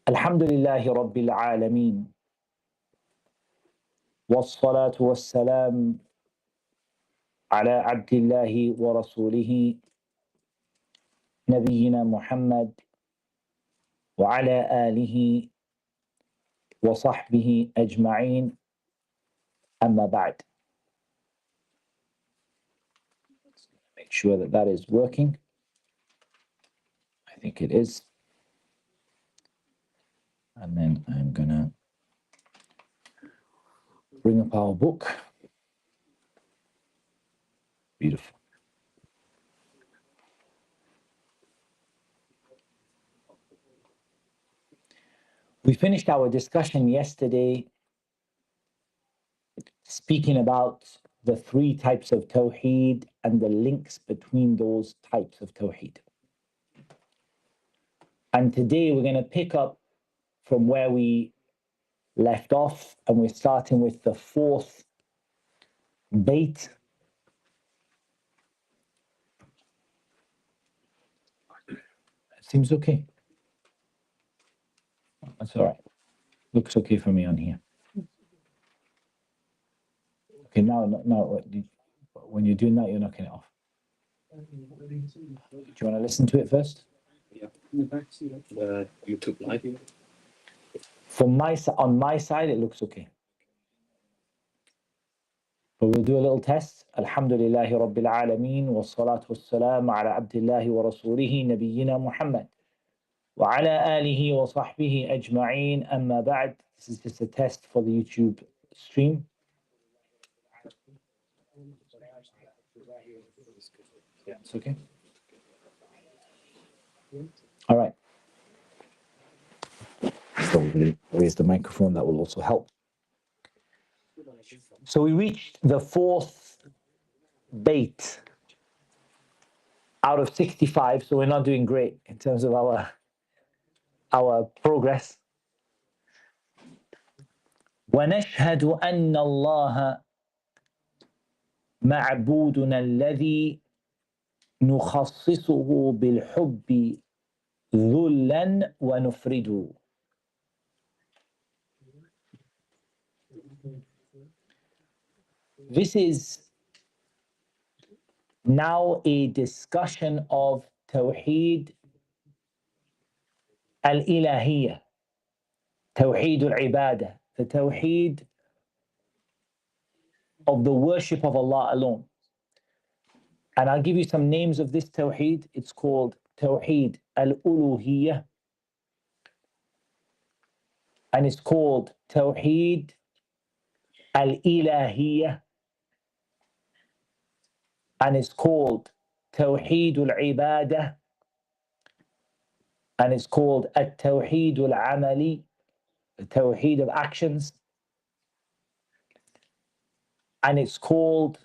Alhamdulillahi Rabbil Alameen. Wassalatu wassalam ala abdillahi wa rasulihi Nabiyyina Muhammad wa ala alihi wa sahbihi ajma'een. Amma ba'd. Make sure that that is working. I think it is. And then I'm gonna bring up our book. Beautiful. We finished our discussion yesterday speaking about the three types of Tawheed and the links between those types of Tawheed. And today we're going to pick up from where we left off, and we're starting with the fourth bait. It seems okay. That's all right. Looks okay for me on here. Okay, now, when you're doing that, you're knocking it off. Do you want to listen to it first? Yeah. YouTube live. On my side, it looks okay. But we'll do a little test. Alhamdulillahi Rabbil Alameen. Wassalatu wassalam ala abdillahi wa rasulihi Nabiyyina Muhammad. Wa ala alihi wa sahbihi ajma'een. Amma ba'd. This is just a test for the YouTube stream. Yeah, it's okay. All right. So we're going to raise the microphone. That will also help. So we reached the fourth bait out of 65. So we're not doing great in terms of our progress. ونشهد أن الله معبودنا الذي نخصصه بالحب ذلا ونفرده. This is now a discussion of Tawheed al-Ilahiyyah, Tawheed al-Ibadah, the Tawheed of the worship of Allah alone. And I'll give you some names of this Tawheed. It's called Tawheed al-Uluhiyyah, and it's called Tawheed al-Ilahiyyah, and it's called Tawheed al-Ibadah, and it's called At-Tawheed al-Amali, the Tawheed of actions, and it's called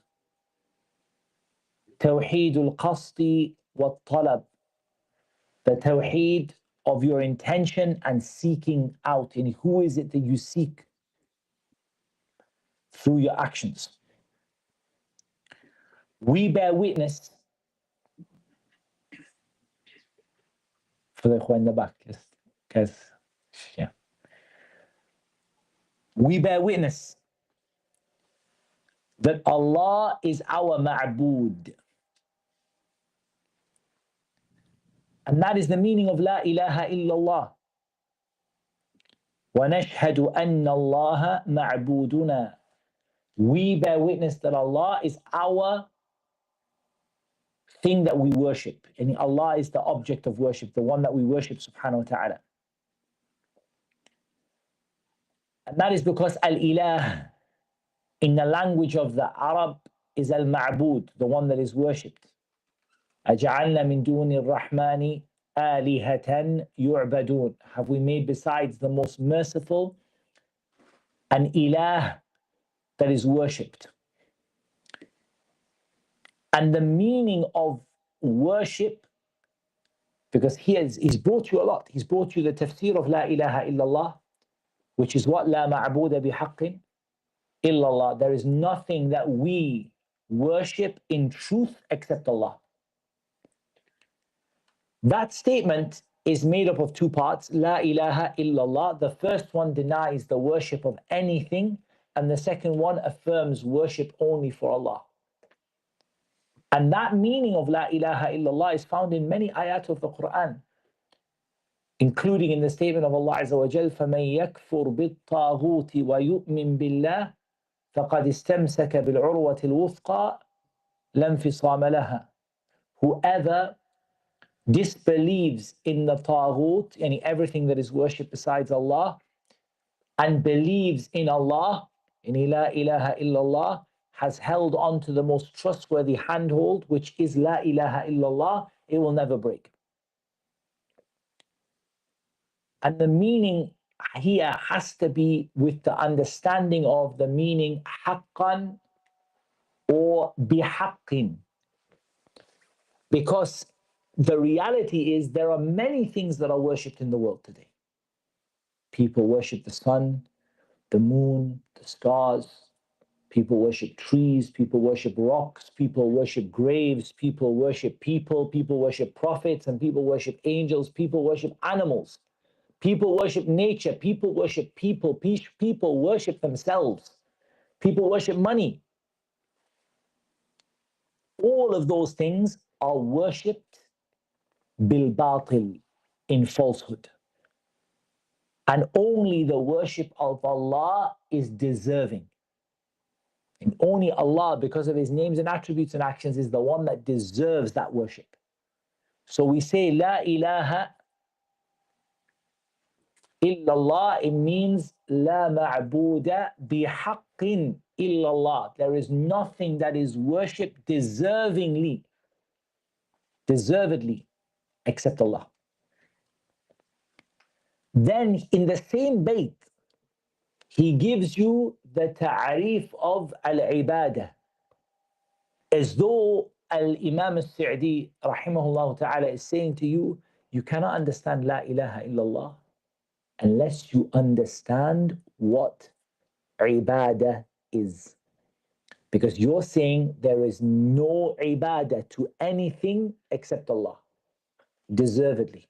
Tawheed al-Qasdi wa-Talab, the Tawheed of your intention and seeking out. And who is it that you seek through your actions? We bear witness, for the Ikhwan in the back, because, yeah. We bear witness that Allah is our ma'bood. And that is the meaning of La ilaha illallah. وَنَشْهَدُ أَنَّ اللَّهَ مَعْبُودُنَا. We bear witness that Allah is our thing that we worship. And Allah is the object of worship, the one that we worship, subhanahu wa ta'ala. And that is because al-ilah, in the language of the Arab, is al-ma'bud, the one that is worshipped. أَجَعَلْنَا مِن دُونِ الرَّحْمَنِ آلِهَةً يُعْبَدُونَ. Have we made besides the most merciful an ilah that is worshipped? And the meaning of worship, because he's brought you a lot. He's brought you the tafsir of La ilaha illallah, which is what La ma'buda bihaqqin illallah. There is nothing that we worship in truth except Allah. That statement is made up of two parts. La ilaha illallah. The first one denies the worship of anything, and the second one affirms worship only for Allah. And that meaning of La ilaha illallah is found in many ayat of the Quran, including in the statement of Allah Azza wa Jal, فَمَن يَكْفُرْ بِالطَّاغُوتِ وَيُؤْمِن بِاللَّهِ فَقَدْ اسْتَمْسَكَ بِالْعُرْوَةِ الْوُثْقَى لَا انْفِصَامَ لَهَا. Whoever disbelieves in the Taghut, yani everything that is worshipped besides Allah, and believes in Allah, in La ilaha illallah, has held on to the most trustworthy handhold, which is La ilaha illallah, it will never break. And the meaning here has to be with the understanding of the meaning haqqan or bihaqqin. Because the reality is there are many things that are worshipped in the world today. People worship the sun, the moon, the stars. People worship trees, people worship rocks, people worship graves, people worship people worship prophets, and people worship angels, people worship animals. People worship nature, people worship people worship themselves, people worship money. All of those things are worshipped bil batil, in falsehood. And only the worship of Allah is deserving. And only Allah, because of His names and attributes and actions, is the one that deserves that worship. So we say La ilaha illallah, it means La ma'buda bihaqqin illallah. There is nothing that is worshipped deservedly, except Allah. Then in the same bayt, he gives you the ta'arif of al-ibadah, as though Al-Imam al-Sa'di rahimahullah ta'ala is saying to you, you cannot understand La ilaha illallah unless you understand what ibadah is. Because you're saying there is no ibadah to anything except Allah, deservedly.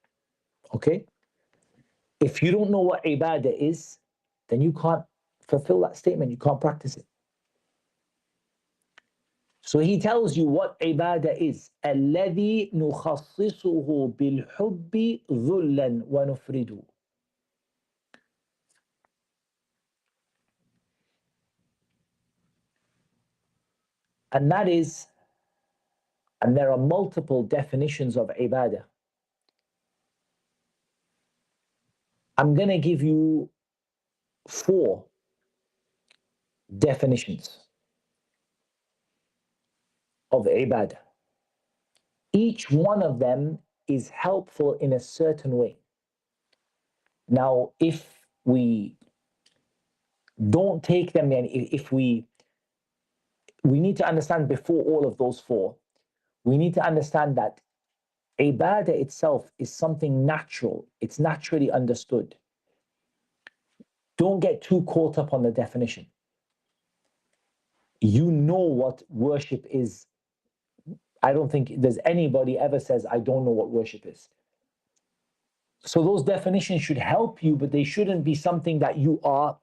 Okay? If you don't know what ibadah is, then you can't fulfill that statement, you can't practice it. So he tells you what ibadah is. الَّذِي نُخَصِّصُهُ بِالْحُبِّ ذُلًّا وَنُفْرِدُ. And that is, and there are multiple definitions of ibadah. I'm going to give you 4 definitions of ibadah. Each one of them is helpful in a certain way. Now, if we don't take them, and if we need to understand before all of those 4, we need to understand that ibadah itself is something natural. It's naturally understood. Don't get too caught up on the definition. You know what worship is. I don't think there's anybody ever says, I don't know what worship is. So those definitions should help you, but they shouldn't be something that you are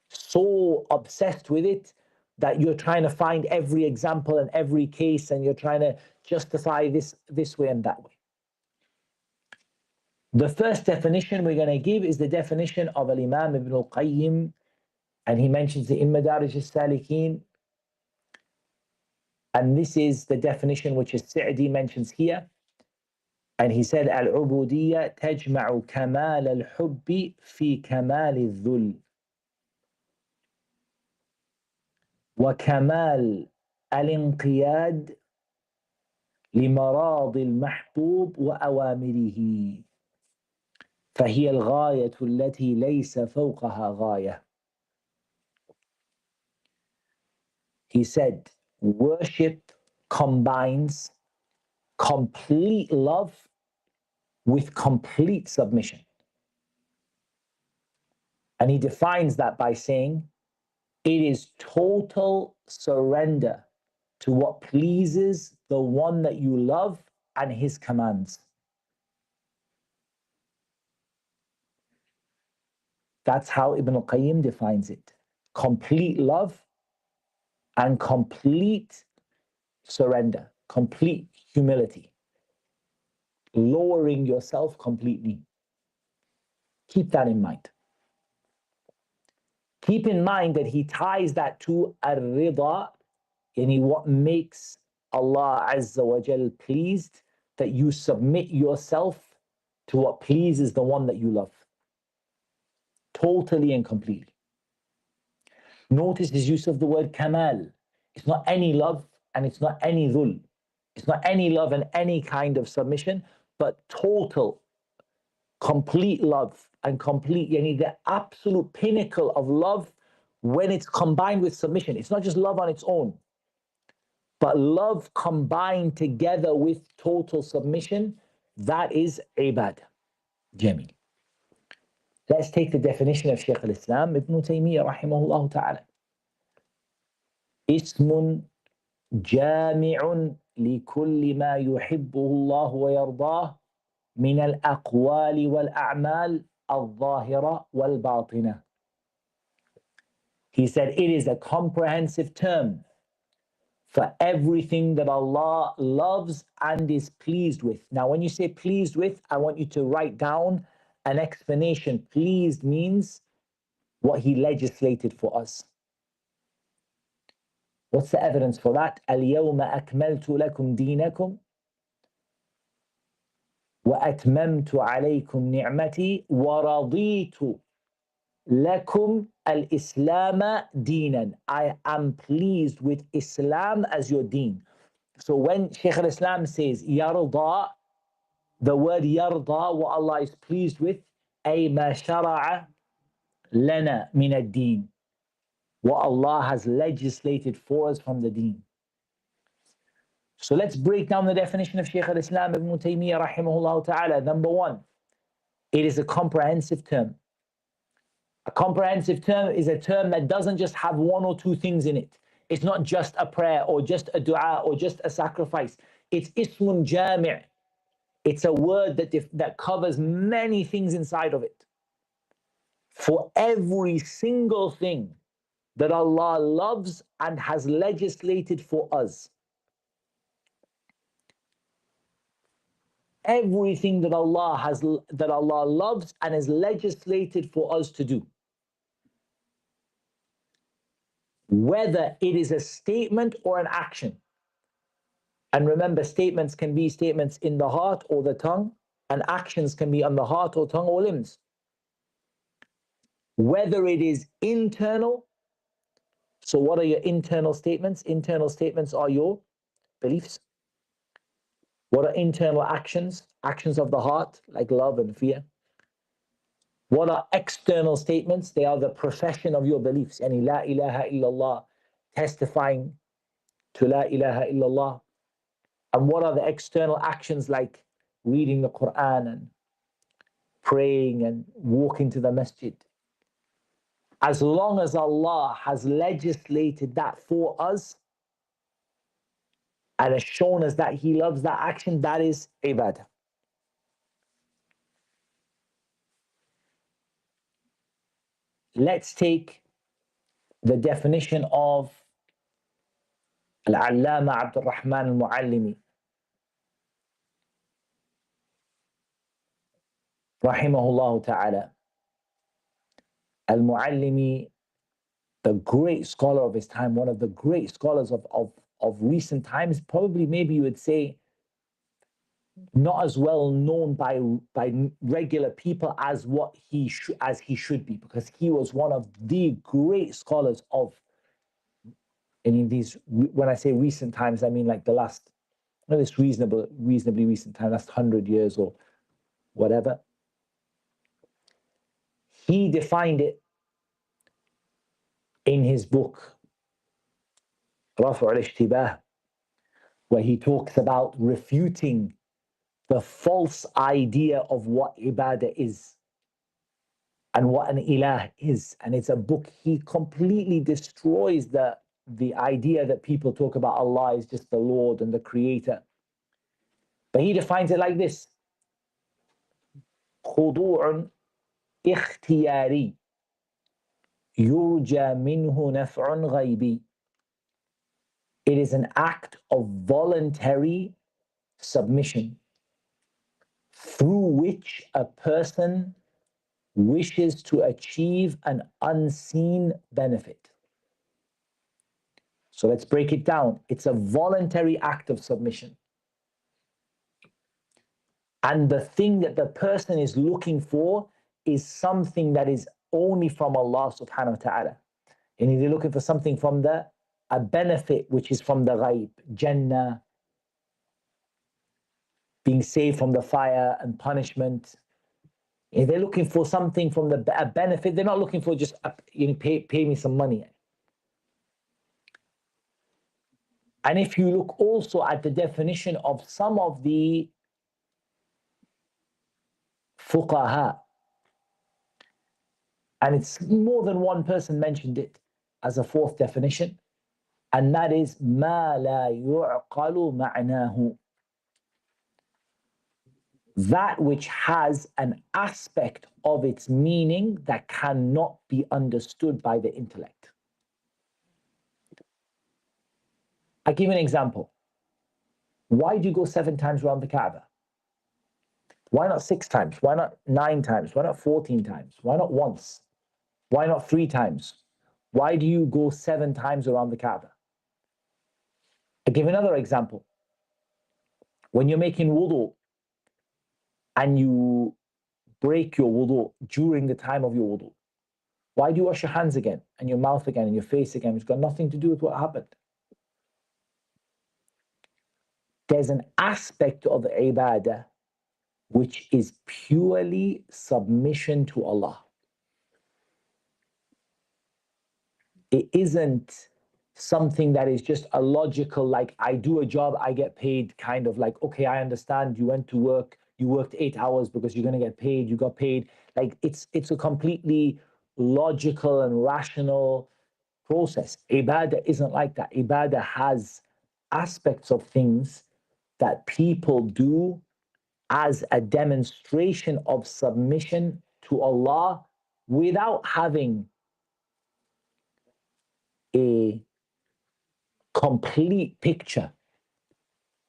so obsessed with it that you're trying to find every example and every case, and you're trying to justify this way and that way. The first definition we're going to give is the definition of Al-Imam Ibn al-Qayyim, and he mentions it in Madarij al-Salikin. And this is the definition which Sa'di mentions here. And he said, Al-Ubudiyya tajma'u kamal al-hubbi fi kamal al-dhul. Wa kamal al-inqiyad لمراض المحبوب وأوامره فهي الغاية التي ليس فوقها غاية. He said, worship combines complete love with complete submission. And he defines that by saying, it is total surrender to what pleases the one that you love and His commands. That's how Ibn al-Qayyim defines it. Complete love and complete surrender, complete humility, lowering yourself completely. Keep that in mind. Keep in mind that he ties that to ar-rida, yani what makes Allah Azza wa Jal pleased, that you submit yourself to what pleases the one that you love. Totally and completely. Notice his use of the word kamal. It's not any love and it's not any dhul. It's not any love and any kind of submission, but total, complete love and complete, yani the absolute pinnacle of love when it's combined with submission. It's not just love on its own, but love combined together with total submission. That is ibadah. Jameel. Let's take the definition of Shaykh al-Islam Ibn Taymiyyah rahimahullah ta'ala. اسم جامع لكل ما يحبه الله ويرضاه من الأقوال والأعمال الظاهرة والباطنة. He said it is a comprehensive term for everything that Allah loves and is pleased with. Now, when you say pleased with, I want you to write down an explanation. Pleased means what He legislated for us. What's the evidence for that? اليوم أكملت لكم دينكم وأتممت عليكم نعمتي ورضيت لكم الإسلام دينا. I am pleased with Islam as your deen. So when Shaykh al-Islam says yarda, the word yarda, what Allah is pleased with, أي ما شرع لنا من الدين, what Allah has legislated for us from the deen. So let's break down the definition of Shaykh al-Islam Ibn Taymiyyah rahimahullah ta'ala. Number one, it is a comprehensive term. A comprehensive term is a term that doesn't just have one or two things in it. It's not just a prayer or just a dua or just a sacrifice. It's ismun jami'. It's a word that covers many things inside of it. For every single thing that Allah loves and has legislated for us. Everything that Allah loves and has legislated for us to do. Whether it is a statement or an action. And remember, statements can be statements in the heart or the tongue, and actions can be on the heart or tongue or limbs. Whether it is internal, so what are your internal statements? Internal statements are your beliefs. What are internal actions? Actions of the heart, like love and fear. What are external statements? They are the profession of your beliefs. Yani la ilaha illallah, testifying to la ilaha illallah. And what are the external actions, like reading the Quran and praying and walking to the masjid? As long as Allah has legislated that for us and has shown us that He loves that action, that is ibadah. Let's take the definition of Al-Allama Abdul Rahman Al-Muallimi rahimahullah ta'ala. Al-Muallimi, the great scholar of his time, one of the great scholars of recent times, probably maybe you would say not as well known by regular people as he should be, because he was one of the great scholars of any of these. When I say recent times, I mean like the last, this reasonably recent time, last 100 years or whatever. He defined it in his book Rafu' al-Ishtibah, where he talks about refuting the false idea of what ibadah is and what an ilah is. And it's a book, he completely destroys the idea that people talk about Allah is just the Lord and the Creator. But he defines it like this: خضوع اختياري يرجى منه نفع غيبي. It is an act of voluntary submission through which a person wishes to achieve an unseen benefit. So let's break it down. It's a voluntary act of submission. And the thing that the person is looking for is something that is only from Allah subhanahu wa ta'ala. And they're looking for something from a benefit which is from the ghaib, Jannah, being saved from the fire and punishment. If they're looking for something from a benefit, they're not looking for just pay me some money. And if you look also at the definition of some of the fuqaha, and it's more than one person mentioned it as a fourth definition, and that is مَا لَا يُعْقَلُ مَعْنَاهُ, that which has an aspect of its meaning that cannot be understood by the intellect. I'll give you an example. Why do you go 7 times around the Kaaba? Why not 6 times? Why not 9 times? Why not 14 times? Why not once? Why not 3 times? Why do you go 7 times around the Kaaba? I'll give another example. When you're making wudu and you break your wudu during the time of your wudu, why do you wash your hands again and your mouth again and your face again? It's got nothing to do with what happened. There's an aspect of ibadah which is purely submission to Allah. It isn't something that is just a logical, like I do a job, I get paid, kind of like, okay, I understand you went to work, you worked 8 hours because you're going to get paid, you got paid. Like it's a completely logical and rational process. Ibadah isn't like that. Ibadah has aspects of things that people do as a demonstration of submission to Allah without having a complete picture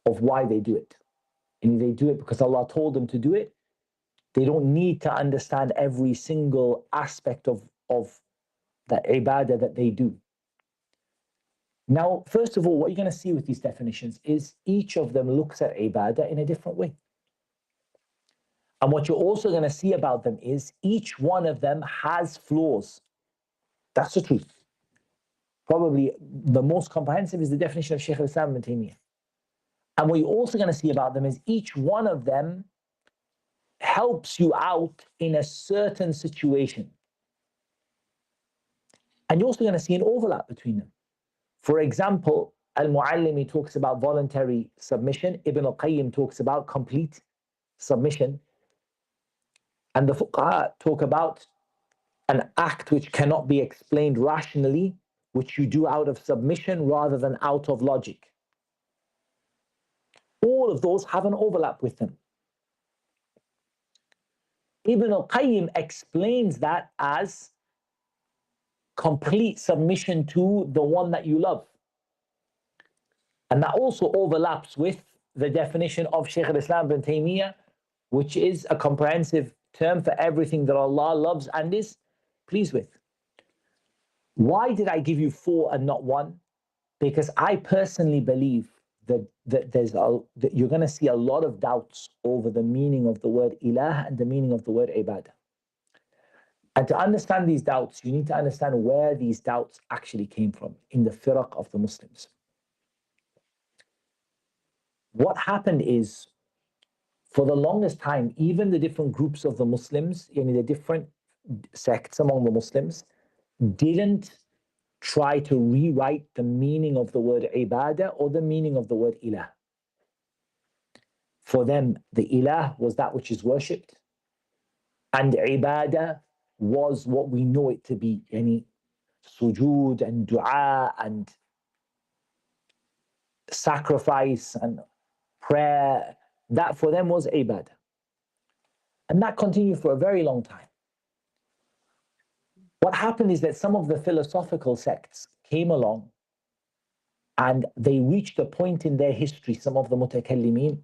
of why they do it. And they do it because Allah told them to do it. They don't need to understand every single aspect of the ibadah that they do. Now, first of all, what you're going to see with these definitions is each of them looks at ibadah in a different way. And what you're also going to see about them is each one of them has flaws. That's the truth. Probably the most comprehensive is the definition of Shaykh al-Islam ibn Taymiyyah. And what you're also going to see about them is each one of them helps you out in a certain situation. And you're also going to see an overlap between them. For example, Al-Muallimi talks about voluntary submission. Ibn al-Qayyim talks about complete submission. And the fuqaha talk about an act which cannot be explained rationally, which you do out of submission rather than out of logic. All of those have an overlap with them. Ibn al-Qayyim explains that as complete submission to the one that you love. And that also overlaps with the definition of Shaykh al-Islam ibn Taymiyyah, which is a comprehensive term for everything that Allah loves and is pleased with. Why did I give you 4 and not 1? Because I personally believe that you're going to see a lot of doubts over the meaning of the word ilah and the meaning of the word ibadah. And to understand these doubts, you need to understand where these doubts actually came from in the firaq of the Muslims. What happened is, for the longest time, even the different groups of the Muslims, the different sects among the Muslims, didn't try to rewrite the meaning of the word ibadah or the meaning of the word ilah. For them, the ilah was that which is worshipped, and ibadah was what we know it to be, sujood and dua and sacrifice and prayer That for them was ibadah. And that continued for a very long time. What happened is that some of the philosophical sects came along and they reached a point in their history, some of the mutakallimin,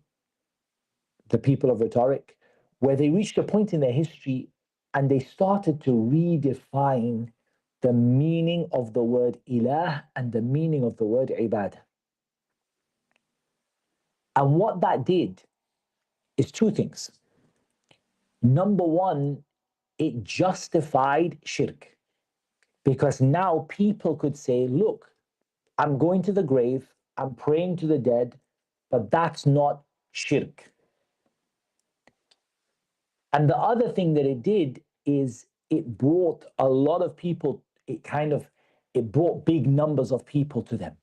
the people of rhetoric, where they reached a point in their history and they started to redefine the meaning of the word ilah and the meaning of the word ibadah. And what that did is two things. Number one, it justified shirk. Because now people could say, look, I'm going to the grave, I'm praying to the dead, but that's not shirk. And the other thing that it did is it brought a lot of people, it brought big numbers of people to them.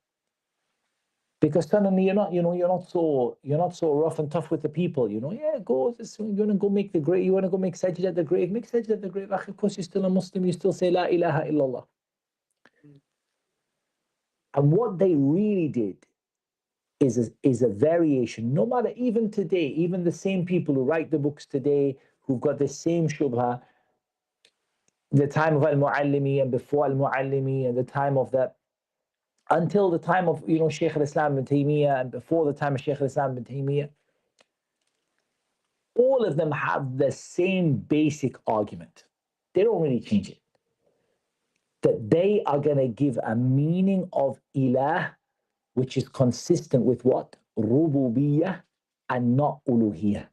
Because suddenly you're not so rough and tough with the people, yeah, go, you want to go make the grave, you want to go make sajda at the grave, make sajda at the grave. Of course, you're still a Muslim, you still say la ilaha illallah. And what they really did is a variation, no matter even today, even the same people who write the books today, who've got the same shubha, the time of Al-Muallimi and before Al-Muallimi and the time of that, until the time of Shaykh al-Islam ibn Taymiyyah and before the time of Shaykh al-Islam ibn Taymiyyah, all of them have the same basic argument. They don't really change it. That they are going to give a meaning of ilah which is consistent with what? Rububiyyah and not uluhiyyah.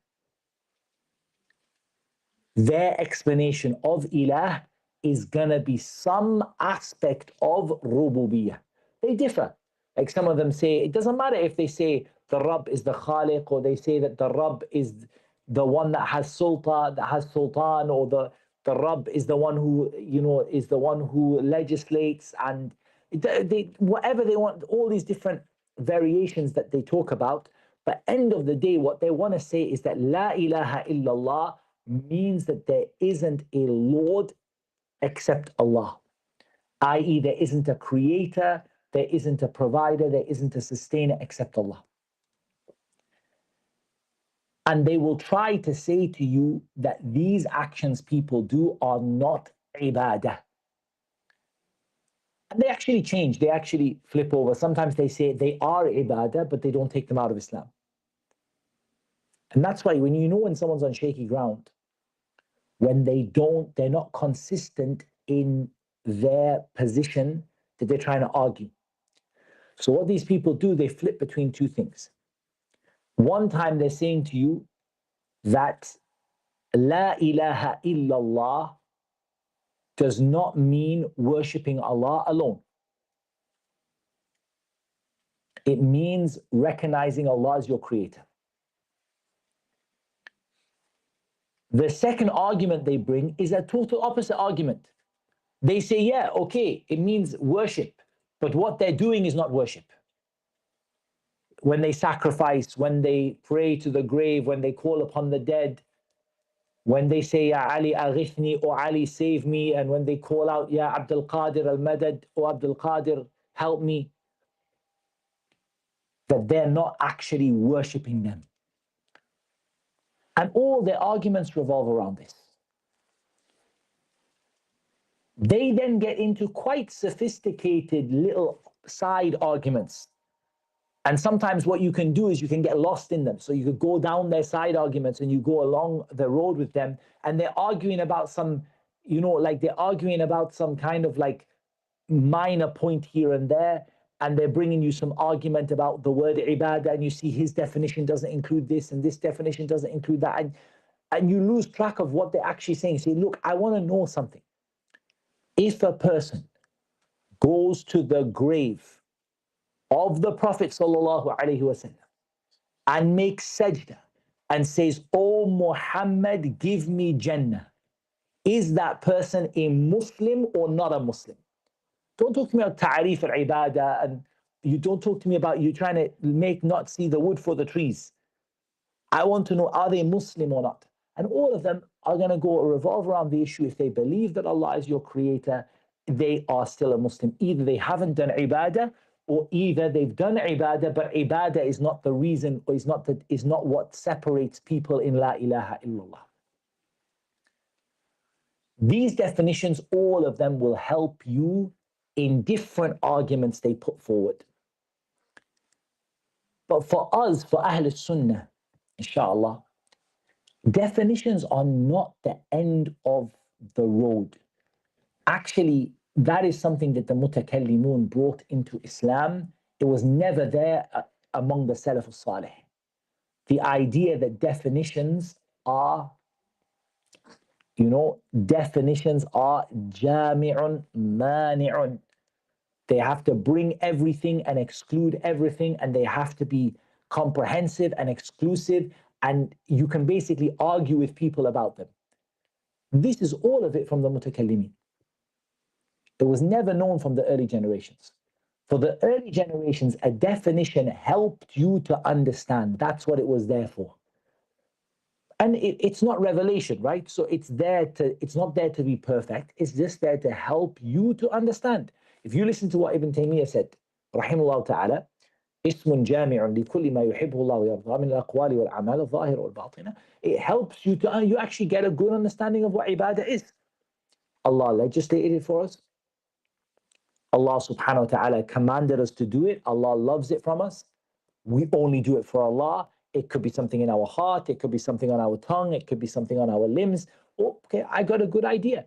Their explanation of ilah is going to be some aspect of rububiyyah. They differ. Like some of them say, it doesn't matter if they say the Rabb is the Khaliq, or they say that the Rabb is the one that has sultan, or the Rabb is the one who, is the one who legislates, and they whatever they want, all these different variations that they talk about. But end of the day, what they want to say is that La ilaha illallah means that there isn't a Lord except Allah, i.e. there isn't a creator, there isn't a provider, there isn't a sustainer except Allah. And they will try to say to you that these actions people do are not ibadah. And they actually change, they actually flip over. Sometimes they say they are ibadah, but they don't take them out of Islam. And that's why when someone's on shaky ground, when they're not consistent in their position that they're trying to argue. So what these people do, they flip between two things. One time they're saying to you that La ilaha illallah does not mean worshipping Allah alone. It means recognizing Allah as your creator. The second argument they bring is a total opposite argument. They say, yeah, okay, it means worship, but what they're doing is not worship. When they sacrifice, when they pray to the grave, when they call upon the dead, when they say, Ya Ali aghithni, or Ali save me, and when they call out, Ya Abdul Qadir al-Madad, or Abdul Qadir help me, that they're not actually worshipping them. And all their arguments revolve around this. They then get into quite sophisticated little side arguments. And sometimes what you can do is you can get lost in them. So you could go down their side arguments and you go along the road with them, and they're arguing about some, they're arguing about some kind of like minor point here and there, and they're bringing you some argument about the word ibadah, and you see his definition doesn't include this, and this definition doesn't include that, and you lose track of what they're actually saying. Say, look, I want to know something. If a person goes to the grave of the Prophet ﷺ and makes sajda and says, "Oh Muhammad, give me Jannah," is that person a Muslim or not a Muslim? Don't talk to me about ta'arif al-ibadah, and you don't talk to me about you trying to not see the wood for the trees. I want to know, are they Muslim or not? And all of them are going to go revolve around the issue. If they believe that Allah is your creator, they are still a Muslim. Either they haven't done ibadah, or either they've done ibadah, but ibadah is not the reason, or is not what separates people in La ilaha illallah. These definitions, all of them will help you in different arguments they put forward. But for us, for Ahl Sunnah, inshallah, definitions are not the end of the road. Actually, that is something that the mutakallimun brought into Islam. It was never there among the Salaf al-Salih. The idea that definitions are, definitions are jami'un mani'un. They have to bring everything and exclude everything, and they have to be comprehensive and exclusive, and you can basically argue with people about them. This is all of it from the mutakallimin. It was never known from the early generations. For the early generations, a definition helped you to understand. That's what it was there for. And it's not revelation, right? So it's not there to be perfect. It's just there to help you to understand. If you listen to what Ibn Taymiyyah said, rahimahullah ta'ala, اسم جامع لكل ما يحبه الله ويرضاه من الأقوال والأعمال الظاهرة والباطنة. It helps you to you actually get a good understanding of what ibadah is. Allah legislated it for us. Allah subhanahu wa ta'ala commanded us to do it. Allah loves it from us. We only do it for Allah. It could be something in our heart. It could be something on our tongue. It could be something on our limbs. Okay, I got a good idea.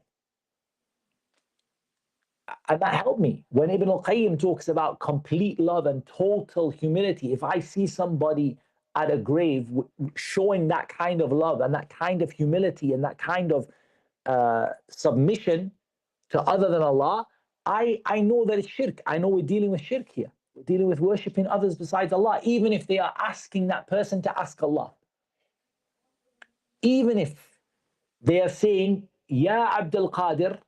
And that helped me. When Ibn al-Qayyim talks about complete love and total humility, if I see somebody at a grave showing that kind of love and that kind of humility and that kind of submission to other than Allah, I know that it's shirk. I know we're dealing with shirk here. We're dealing with worshipping others besides Allah, even if they are asking that person to ask Allah. Even if they are saying, Ya Abdul Qadir,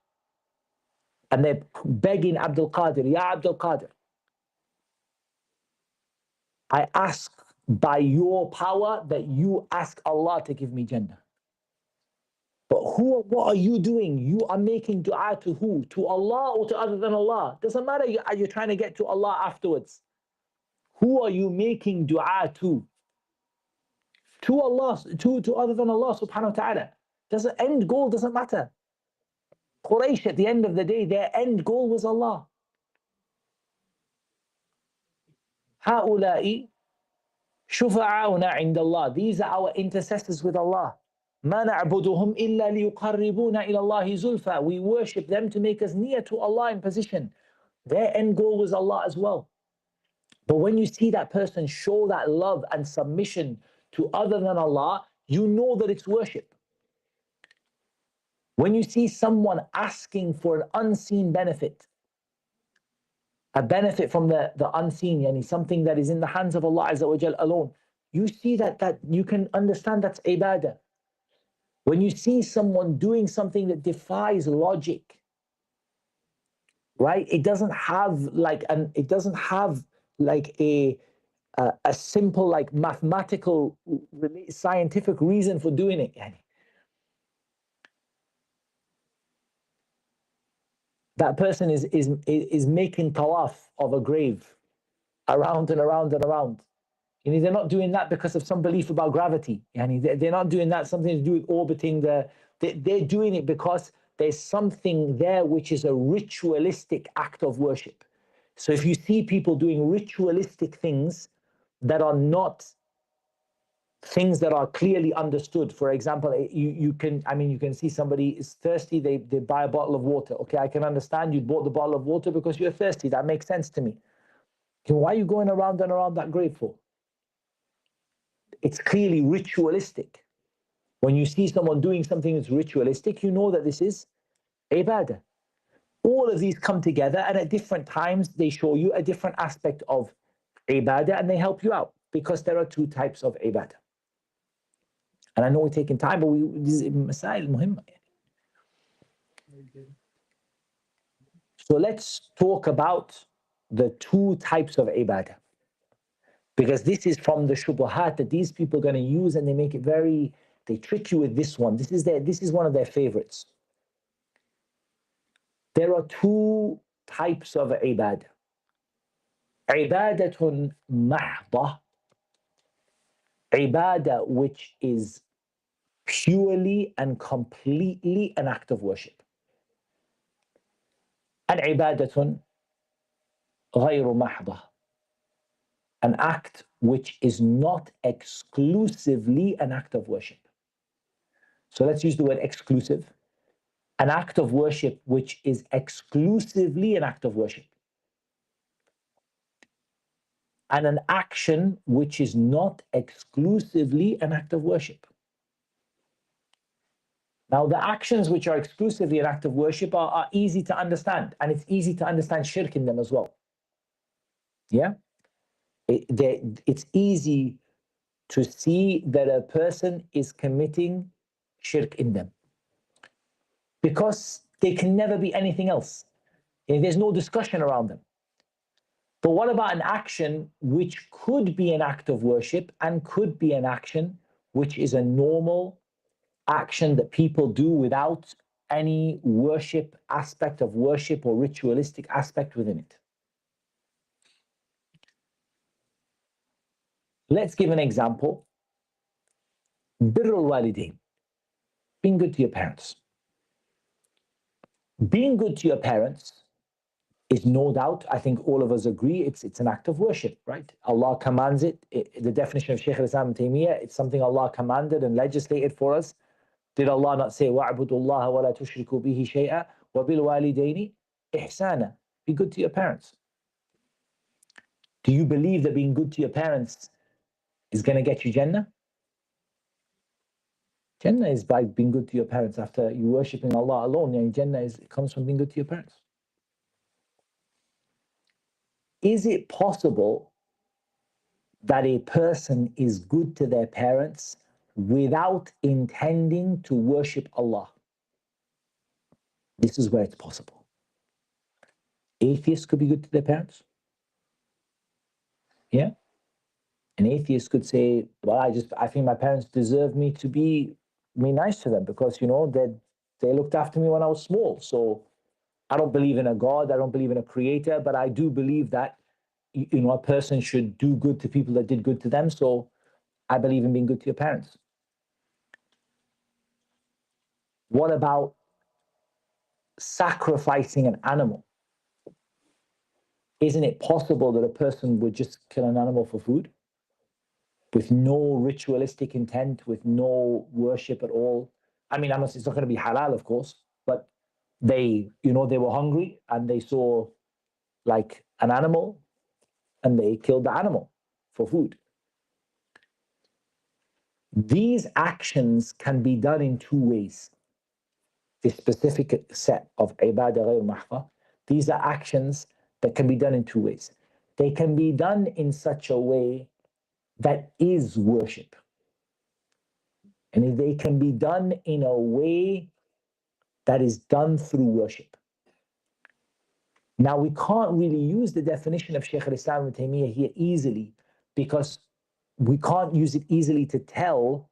and they're begging Abdul Qadir, Ya Abdul Qadir, I ask by your power that you ask Allah to give me Jannah. But what are you doing? You are making dua to who? To Allah or to other than Allah? Doesn't matter, are you trying to get to Allah afterwards? Who are you making dua to? To Allah, to other than Allah subhanahu wa ta'ala. The end goal doesn't matter. Quraysh, at the end of the day, their end goal was Allah. هؤلاء شفعاؤنا عند الله. These are our intercessors with Allah. ما نعبدهم إلا ليقربونا إلى الله زلفى. We worship them to make us near to Allah in position. Their end goal was Allah as well. But when you see that person show that love and submission to other than Allah, you know that it's worship. When you see someone asking for an unseen benefit, a benefit from the unseen, yani something that is in the hands of Allah Azza wa Jal alone, you see that you can understand that's ibadah. When you see someone doing something that defies logic, right? It doesn't have like a simple like mathematical scientific reason for doing it. That person is making tawaf of a grave around and around and around. They're not doing that because of some belief about gravity. They're not doing that something to do with orbiting they're doing it because there's something there which is a ritualistic act of worship. So if you see people doing ritualistic things that are not things that are clearly understood, for example, you can see somebody is thirsty, they buy a bottle of water. Okay, I can understand you bought the bottle of water because you're thirsty. That makes sense to me. Why are you going around and around that grave for? It's clearly ritualistic. When you see someone doing something that's ritualistic, you know that this is ibadah. All of these come together, and at different times they show you a different aspect of ibadah, and they help you out, because there are two types of ibadah. And I know we're taking time, but this is masail muhimma. So let's talk about the two types of ibadah, because this is from the shubuhat that these people are going to use, and they make it they trick you with this one. This is one of their favorites. There are two types of ibadah. عبادة محضة, ibadah which is purely and completely an act of worship. And ibadatun غير محضة, an act which is not exclusively an act of worship. So let's use the word exclusive. An act of worship which is exclusively an act of worship. And an action which is not exclusively an act of worship. Now, the actions which are exclusively an act of worship are easy to understand, and it's easy to understand shirk in them as well. Yeah? It's easy to see that a person is committing shirk in them because they can never be anything else. There's no discussion around them. But what about an action which could be an act of worship and could be an action which is a normal action that people do without any worship aspect of worship or ritualistic aspect within it? Let's give an example. Birrul walidain, being good to your parents. Being good to your parents is no doubt, I think all of us agree, it's an act of worship, right? Allah commands it. The definition of Shaykh al-Islam ibn Taymiyyah, it's something Allah commanded and legislated for us. Did Allah not say, وَاعْبُدُوا اللَّهَ وَلَا تُشْرِكُوا بِهِ شَيْئًا وَبِالْوَالِدَيْنِ إِحْسَانًا? Be good to your parents. Do you believe that being good to your parents is going to get you Jannah? Jannah is by being good to your parents. After you worshipping Allah alone, and Jannah comes from being good to your parents. Is it possible that a person is good to their parents without intending to worship Allah? This is where it's possible. Atheists could be good to their parents. Yeah? An atheist could say, well, I think my parents deserve me to be nice to them because, they looked after me when I was small. So I don't believe in a God, I don't believe in a creator, but I do believe that, a person should do good to people that did good to them. So I believe in being good to your parents. What about sacrificing an animal? Isn't it possible that a person would just kill an animal for food with no ritualistic intent, with no worship at all? I mean, it's not going to be halal, of course, but they were hungry and they saw like an animal and they killed the animal for food. These actions can be done in two ways. This specific set of ibadah ghayr mahfa, these are actions that can be done in two ways. They can be done in such a way that is worship. And they can be done in a way that is done through worship. Now, we can't really use the definition of Shaykh al-Islam ibn Taymiyyah here easily because we can't use it easily to tell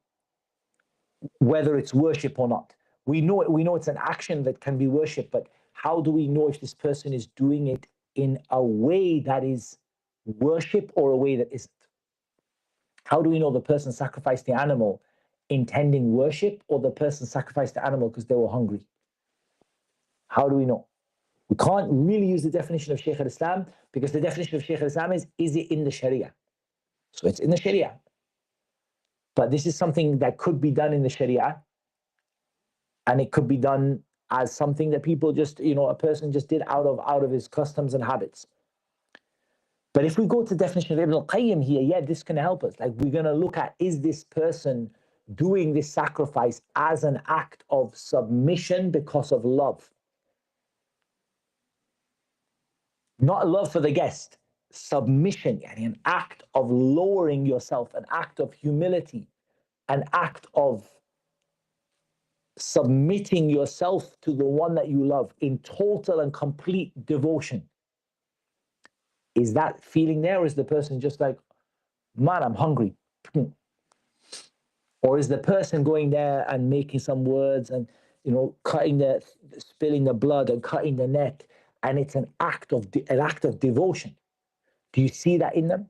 whether it's worship or not. We know it's an action that can be worship, but how do we know if this person is doing it in a way that is worship or a way that isn't? How do we know the person sacrificed the animal intending worship or the person sacrificed the animal because they were hungry? How do we know? We can't really use the definition of Shaykh al-Islam because the definition of Shaykh al-Islam is it in the Sharia? So it's in the Sharia. But this is something that could be done in the Sharia, and it could be done as something that people just, a person just did out of his customs and habits. But if we go to the definition of Ibn al-Qayyim here, yeah, this can help us. Like, we're going to look at, is this person doing this sacrifice as an act of submission because of love? Not love for the guest, submission, an act of lowering yourself, an act of humility, an act of submitting yourself to the one that you love in total and complete devotion. Is that feeling there, or is the person just like, man, I'm hungry? Or is the person going there and making some words and, spilling the blood and cutting the neck, and it's an act of devotion? Do you see that in them?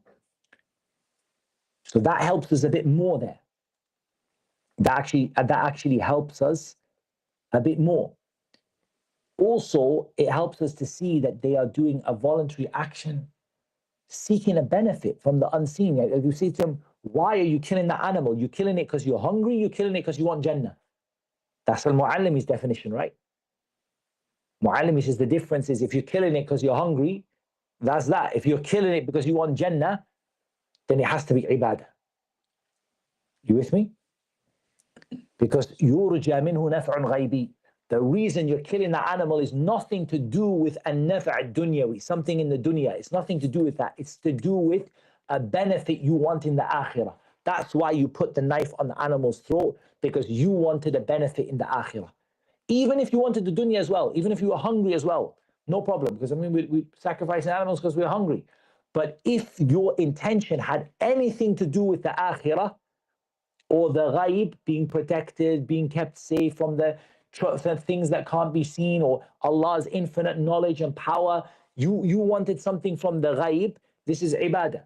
So that helps us a bit more there. That actually helps us a bit more. Also, it helps us to see that they are doing a voluntary action, seeking a benefit from the unseen. If you say to them, why are you killing that animal? You're killing it because you're hungry, you're killing it because you want Jannah. That's Al-Mu'allimi's definition, right? Mu'allimi says the difference is if you're killing it because you're hungry, that's that. If you're killing it because you want Jannah, then it has to be ibadah. You with me? Because يُرْجَى مِنْهُ نَفْعٌ غَيْبِي. The reason you're killing that animal is nothing to do with an-naf' dunyawi, something in the dunya. It's nothing to do with that. It's to do with a benefit you want in the akhirah. That's why you put the knife on the animal's throat, because you wanted a benefit in the akhirah. Even if you wanted the dunya as well, even if you were hungry as well, no problem. Because I mean, we sacrifice animals because we're hungry. But if your intention had anything to do with the akhirah, or the ghaib, being protected, being kept safe from the things that can't be seen, or Allah's infinite knowledge and power, you wanted something from the ghaib, this is ibadah.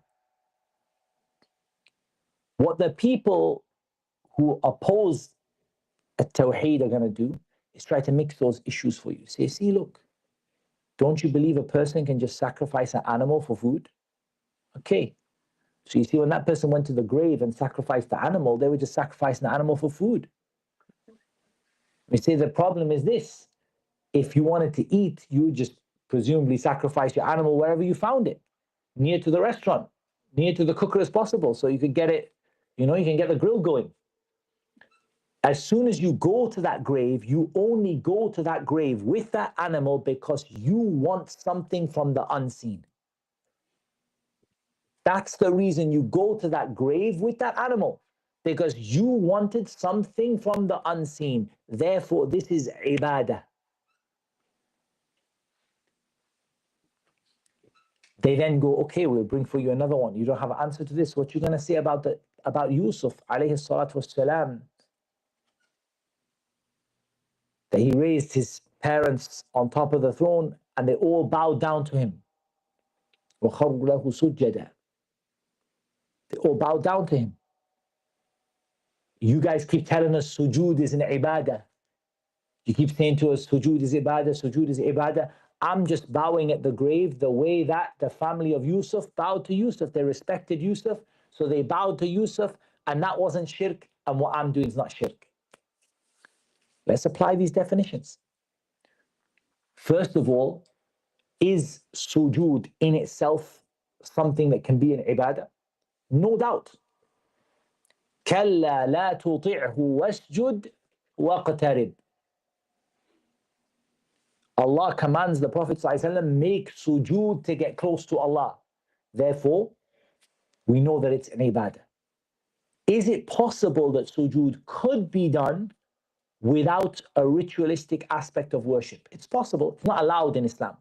What the people who oppose at-tawheed are going to do is try to mix those issues for you. Say, see, look, don't you believe a person can just sacrifice an animal for food? Okay. So you see, when that person went to the grave and sacrificed the animal, they were just sacrificing the animal for food. We say the problem is this: if you wanted to eat, you would just presumably sacrifice your animal wherever you found it, near to the restaurant, near to the cooker as possible, so you could get it, you can get the grill going. As soon as you go to that grave, you only go to that grave with that animal because you want something from the unseen. That's the reason you go to that grave with that animal, because you wanted something from the unseen. Therefore, this is ibadah. They then go, okay, we'll bring for you another one. You don't have an answer to this. What you're going to say about Yusuf, alayhi salatu wassalam, that he raised his parents on top of the throne and they all bowed down to him. وَخَرُّوا لَهُ سُجَّدًا. They all bowed down to him. You guys keep telling us sujood is an ibadah. You keep saying to us sujood is ibadah, sujood is ibadah. I'm just bowing at the grave the way that the family of Yusuf bowed to Yusuf. They respected Yusuf, so they bowed to Yusuf, and that wasn't shirk, and what I'm doing is not shirk. Let's apply these definitions. First of all, is sujood in itself something that can be an ibadah? No doubt. كَلَّا لَا تُطِعْهُ وَاسْجُدْ وَاقْتَرِبْ. Allah commands the Prophet ﷺ, make sujood to get close to Allah. Therefore, we know that it's an ibadah. Is it possible that sujood could be done without a ritualistic aspect of worship? It's possible. It's not allowed in Islam,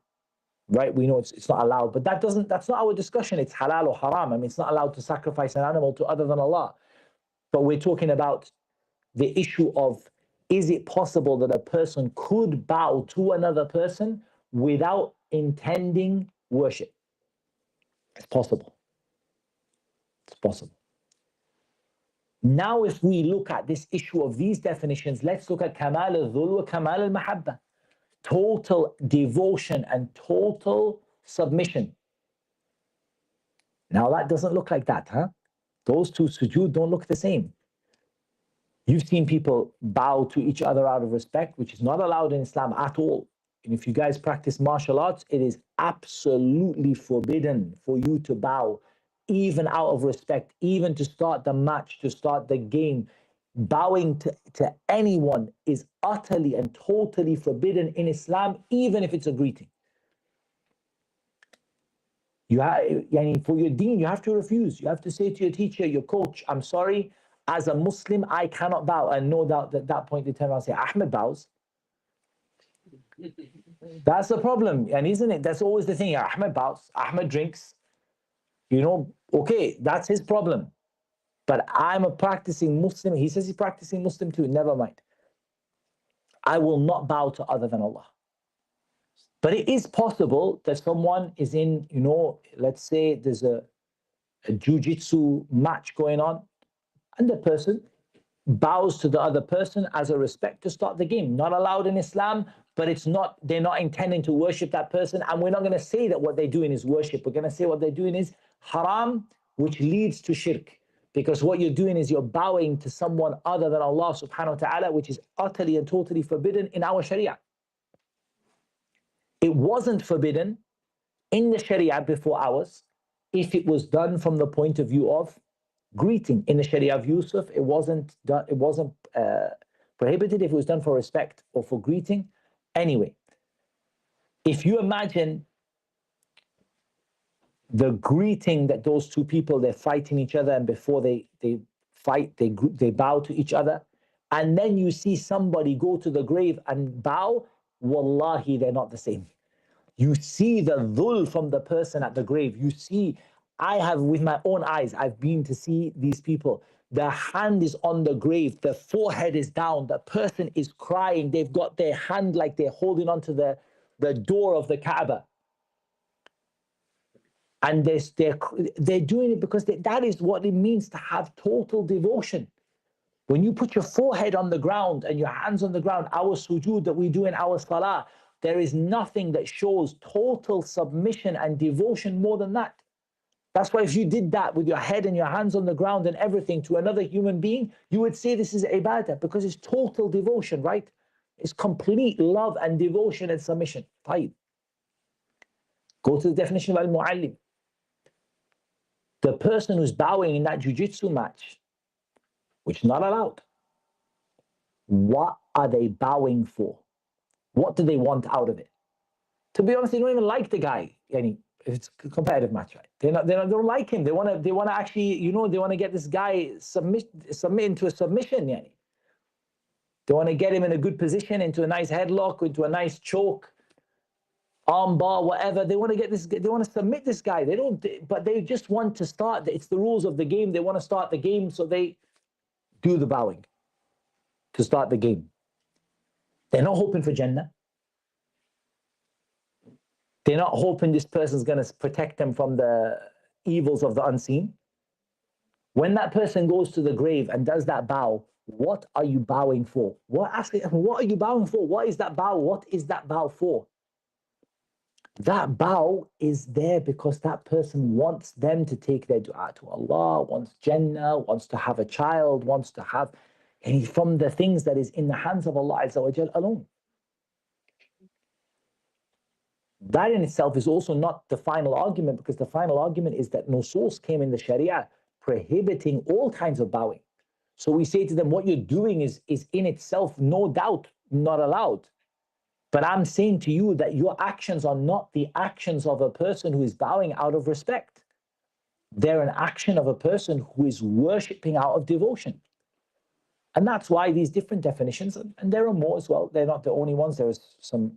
right? We know it's not allowed, but that's not our discussion. It's halal or haram. I mean, it's not allowed to sacrifice an animal to other than Allah. But we're talking about the issue of, is it possible that a person could bow to another person without intending worship? It's possible. It's possible. Now, if we look at this issue of these definitions, let's look at kamal al-dhul wa kamal al-mahabba. Total devotion and total submission. Now, that doesn't look like that, huh? Those two sujood don't look the same. You've seen people bow to each other out of respect, which is not allowed in Islam at all. And if you guys practice martial arts, it is absolutely forbidden for you to bow, even out of respect, even to start the match, to start the game. Bowing to anyone is utterly and totally forbidden in Islam, even if it's a greeting. For your deen, you have to refuse. You have to say to your teacher, your coach, I'm sorry, as a Muslim, I cannot bow. And no doubt at that point they turn around and say, Ahmed bows. That's the problem, and isn't it? That's always the thing. Ahmed bows, Ahmed drinks. Okay, that's his problem. But I'm a practicing Muslim. He says he's practicing Muslim too. Never mind. I will not bow to other than Allah. But it is possible that someone is in, you know, let's say there's a jiu-jitsu match going on, and the person bows to the other person as a respect to start the game. Not allowed in Islam, but it's not, they're not intending to worship that person. And we're not going to say that what they're doing is worship. We're going to say what they're doing is haram, which leads to shirk. Because what you're doing is you're bowing to someone other than Allah subhanahu wa ta'ala, which is utterly and totally forbidden in our Sharia. It wasn't forbidden in the Sharia before ours if it was done from the point of view of greeting. In the Sharia of Yusuf, it wasn't prohibited if it was done for respect or for greeting. Anyway, if you imagine the greeting that those two people, they're fighting each other, and before they fight, they bow to each other, and then you see somebody go to the grave and bow, wallahi, they're not the same. You see the dhul from the person at the grave. You see, I have with my own eyes, I've been to see these people. The hand is on the grave, the forehead is down, the person is crying, they've got their hand like they're holding onto the door of the Kaaba. And they're doing it because that is what it means to have total devotion. When you put your forehead on the ground and your hands on the ground, our sujood that we do in our salah, there is nothing that shows total submission and devotion more than that. That's why if you did that with your head and your hands on the ground and everything to another human being, you would say this is ibadah, because it's total devotion, right? It's complete love and devotion and submission. Fine. Go to the definition of al-mu'allim. The person who's bowing in that jiu-jitsu match, which is not allowed, what are they bowing for? What do they want out of it? To be honest, they don't even like the guy. It's a competitive match, right? They don't like him. They want to actually, you know, they want to get this guy submit into a submission. They want to get him in a good position, into a nice headlock, into a nice choke, arm bar, whatever. They want to get this. They want to submit this guy. They don't, but they just want to start. It's the rules of the game. They want to start the game, so they do the bowing to start the game. They're not hoping for Jannah. They're not hoping this person's going to protect them from the evils of the unseen. When that person goes to the grave and does that bow, what are you bowing for? What are you bowing for? What is that bow? What is that bow for? That bow is there because that person wants them to take their dua to Allah, wants Jannah, wants to have a child, wants to have from the things that is in the hands of Allah Azza wa Jal alone. That in itself is also not the final argument, because the final argument is that nusus came in the Sharia prohibiting all kinds of bowing. So we say to them, what you're doing is in itself, no doubt, not allowed. But I'm saying to you that your actions are not the actions of a person who is bowing out of respect. They're an action of a person who is worshipping out of devotion. And that's why these different definitions, and there are more as well, they're not the only ones, there is some.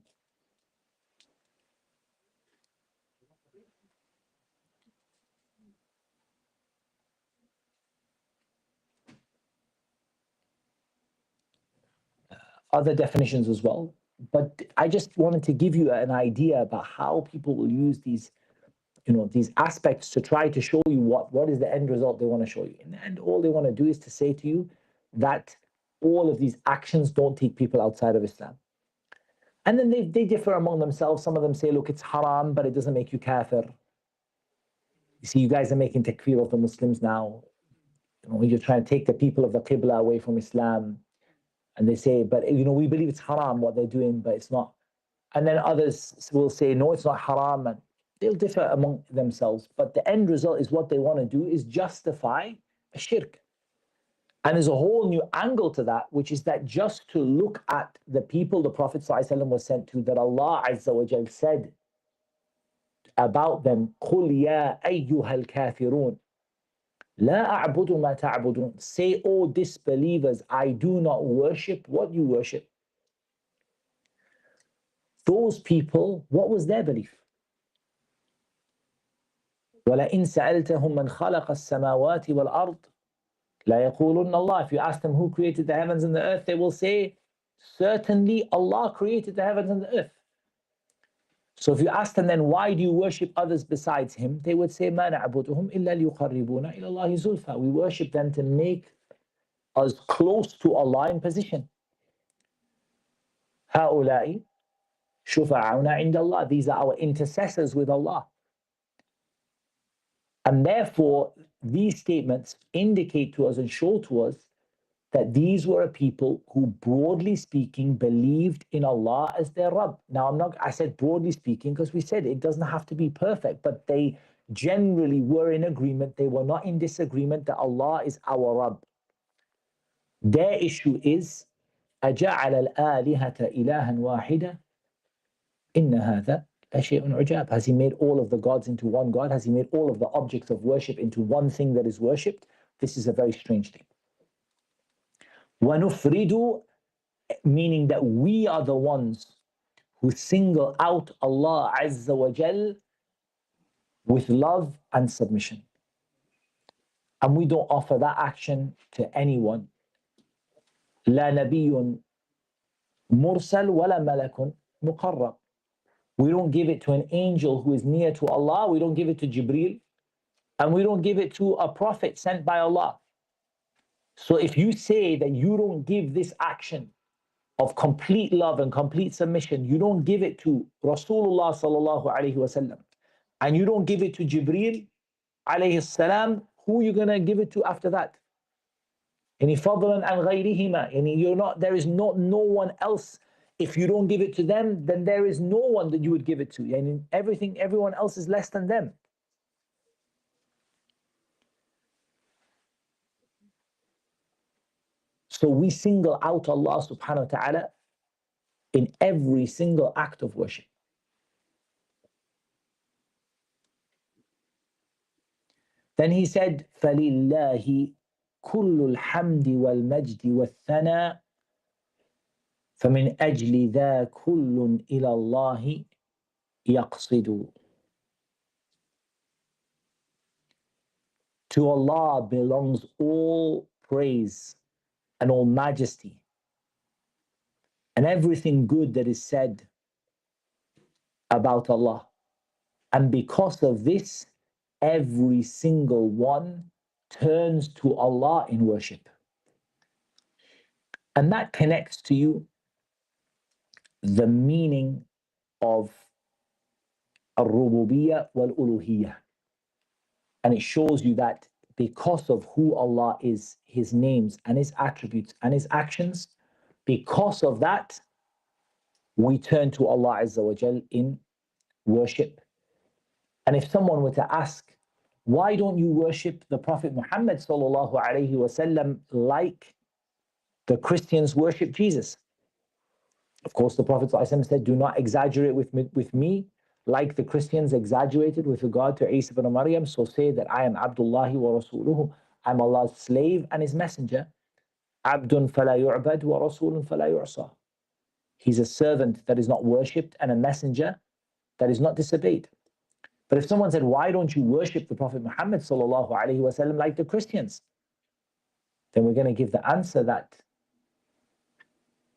Other definitions as well. But I just wanted to give you an idea about how people will use these, these aspects to try to show you what is the end result they want to show you. In the end, all they want to do is to say to you that all of these actions don't take people outside of Islam. And then they differ among themselves. Some of them say, look, it's haram, but it doesn't make you kafir. You see, you guys are making takfir of the Muslims now. You're trying to take the people of the Qibla away from Islam. And they say, but we believe it's haram what they're doing, but it's not. And then others will say, no, it's not haram. And they'll differ among themselves. But the end result is what they want to do is justify a shirk. And there's a whole new angle to that, which is that just to look at the people the Prophet ﷺ was sent to, that Allah Azza wa Jal said about them, قُلْ يَا أَيُّهَا الْكَافِرُونَ لَا أَعْبُدُ مَا تَعْبُدُونَ. Say, O disbelievers, I do not worship what you worship. Those people, what was their belief? وَلَئِنْ سَأَلْتَهُمْ مَنْ خَلَقَ السَّمَاوَاتِ وَالْأَرْضِ لَا يَقُولُنَّ اللَّهِ. If you ask them who created the heavens and the earth, they will say, certainly Allah created the heavens and the earth. So if you ask them then, why do you worship others besides him? They would say, مَا نَعْبُدُهُمْ إِلَّا لِيُقَرِّبُونَ إِلَى اللَّهِ زُلْفَى. We worship them to make us close to Allah in position. هَؤُلَاءِ شُفَعَوْنَا عِنْدَ اللَّهِ. These are our intercessors with Allah. And therefore, these statements indicate to us and show to us that these were a people who, broadly speaking, believed in Allah as their Rabb. Now, I said broadly speaking because we said it doesn't have to be perfect, but they generally were in agreement. They were not in disagreement that Allah is our Rabb. Their issue is, أَجَعَلَ الْآلِهَةَ إِلَهًا وَاحِدًا إِنَّ هَذَا لَشَيْءٌ عُجَابٌ. Has he made all of the gods into one God? Has he made all of the objects of worship into one thing that is worshipped? This is a very strange thing. وَنُفْرِدُ, meaning that we are the ones who single out Allah Azza wa Jal with love and submission. And we don't offer that action to anyone. لا نبي مرسل ولا ملك مقرب. We don't give it to an angel who is near to Allah. We don't give it to Jibreel. And we don't give it to a prophet sent by Allah. So if you say that you don't give this action of complete love and complete submission, you don't give it to Rasulullah sallallahu alayhi wasallam, and you don't give it to Jibreel alayhi salam, who are you going to give it to after that? Any fadlan an ghayrihima, there is no one else. If you don't give it to them, then there is no one that you would give it to. And everyone else is less than them. So we single out Allah subhanahu wa ta'ala in every single act of worship. Then he said, فَلِلَّهِ كُلُّ الْحَمْدِ وَالْمَجْدِ وَالثَّنَاءِ فَمِنْ أَجْلِ ذَا كُلٌّ إِلَى اللَّهِ يَقْصِدُ. To Allah belongs all praise and all majesty and everything good that is said about Allah. And because of this, every single one turns to Allah in worship. And that connects to you the meaning of al-rububiyyah wal-uluhiyyah. And it shows you that because of who Allah is, His names and His attributes and His actions, because of that, we turn to Allah Azza wa Jal in worship. And if someone were to ask, why don't you worship the Prophet Muhammad sallallahu alayhi wasallam like the Christians worship Jesus? Of course, the Prophet ﷺ said, do not exaggerate with me like the Christians exaggerated with regard to Isa ibn Maryam. So say that I am Abdullahi wa Rasuluhu. I'm Allah's slave and His messenger. Abdun fala yu'bad wa Rasulun fala yu'sa. He's a servant that is not worshipped and a messenger that is not disobeyed. But if someone said, why don't you worship the Prophet Muhammad sallallahu alaihi wasallam like the Christians? Then we're going to give the answer that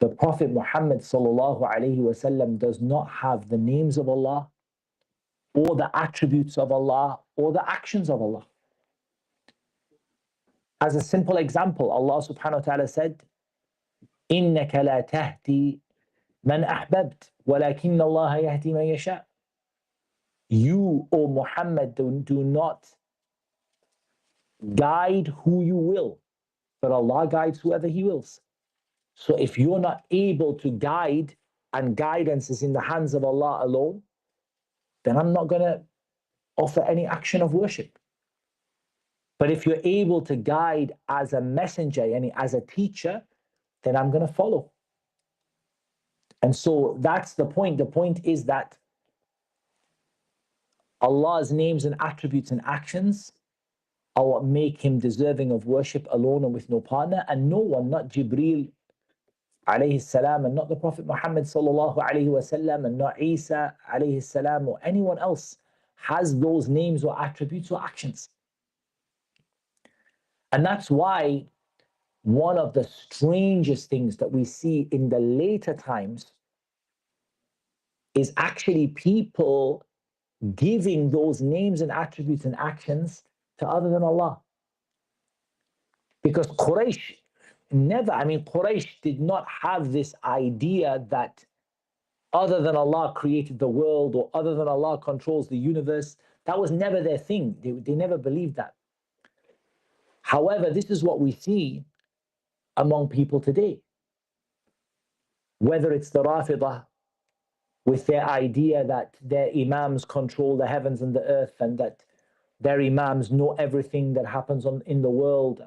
the Prophet Muhammad sallallahu alaihi wasallam does not have the names of Allah or the attributes of Allah or the actions of Allah. As a simple example, Allah subhanahu wa ta'ala said, إِنَّكَ لَا تَهْدِي مَنْ أَحْبَبْتَ وَلَكِنَّ اللَّهَ يَهْدِي مَنْ يَشَاءُ. You, O Muhammad, do not guide who you will, but Allah guides whoever He wills. So if you're not able to guide, and guidance is in the hands of Allah alone, then I'm not going to offer any action of worship. But if you're able to guide as a messenger, as a teacher, then I'm going to follow. And so that's the point. The point is that Allah's names and attributes and actions are what make Him deserving of worship alone and with no partner, and no one, not Jibreel alayhi salam, and not the Prophet Muhammad sallallahu alayhi wasallam, and not Isa alayhi salam, or anyone else has those names or attributes or actions. And that's why one of the strangest things that we see in the later times is actually people giving those names and attributes and actions to other than Allah. Because Quraysh never, Quraysh did not have this idea that other than Allah created the world or other than Allah controls the universe. That was never their thing. They never believed that. However, this is what we see among people today. Whether it's the Rafidah, with their idea that their Imams control the heavens and the earth and that their Imams know everything that happens in the world.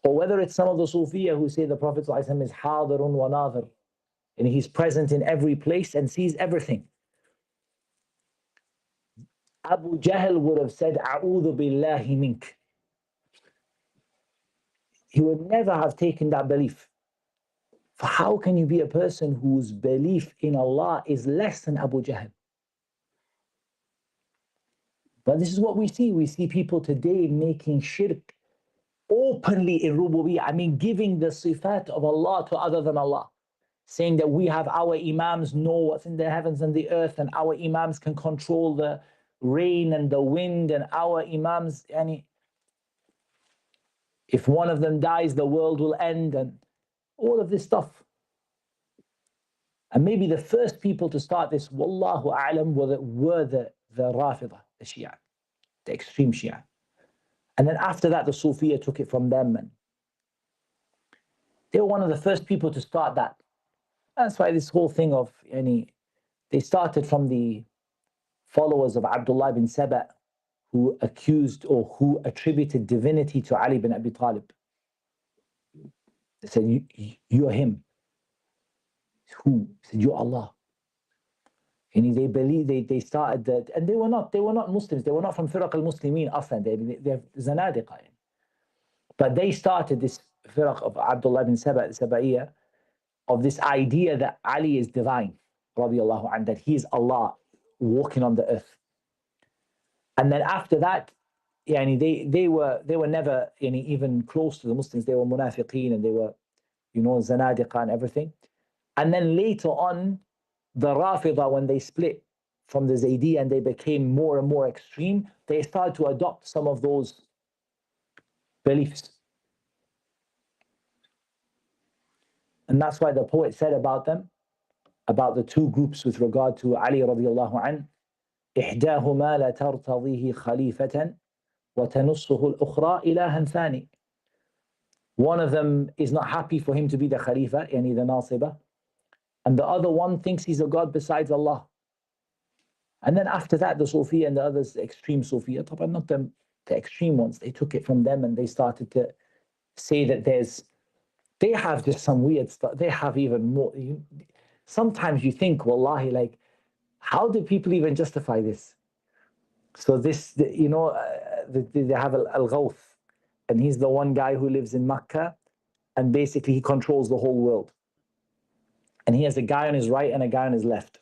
Or whether it's some of the Sufiya who say the Prophet ﷺ is hadirun wa nadir, and he's present in every place and sees everything. Abu Jahl would have said, A'udhu billahi mink. He would never have taken that belief. For how can you be a person whose belief in Allah is less than Abu Jahl? But this is what we see. We see people today making shirk openly in rububiyyah. Giving the sifat of Allah to other than Allah. Saying that we have our Imams know what's in the heavens and the earth, and our Imams can control the rain and the wind, and our Imams, if one of them dies, the world will end, and all of this stuff. And maybe the first people to start this, Wallahu a'lam, were the Rafidah, the Shia, the extreme Shia. And then after that, the Sufiya took it from them. And they were one of the first people to start that. That's why this whole thing of, they started from the followers of Abdullah bin Saba, who accused or who attributed divinity to Ali bin Abi Talib. They said, you're him. Who? He said, you're Allah. And they believe they started that, and they were not Muslims. They were not from Firaq al-Muslimin aslan. They're Zanadiqa. But they started this Firaq of Abdullah bin Saba, Saba'iyya, of this idea that Ali is divine, radiallahu anhu, that he is Allah walking on the earth. And then after that, they were never even close to the Muslims. They were munafiqeen, and they were, Zanadiqa and everything. And then later on, the Rafidah, when they split from the Zaydiyya and they became more and more extreme, they started to adopt some of those beliefs. And that's why the poet said about them, about the two groups with regard to Ali radiallahu anh, إحداهما لا ترتضيه خليفة وتنصه الأخرى إلها ثاني. One of them is not happy for him to be the Khalifa, the Nasiba, and the other one thinks he's a God besides Allah. And then after that, the Sufiya and the others, the extreme Sufiya, not the extreme ones, they took it from them and they started to say that they have just some weird stuff. They have even more. Sometimes you think, wallahi, how do people even justify this? So this, they have Al-Ghawth, and he's the one guy who lives in Mecca, and basically he controls the whole world. And he has a guy on his right and a guy on his left.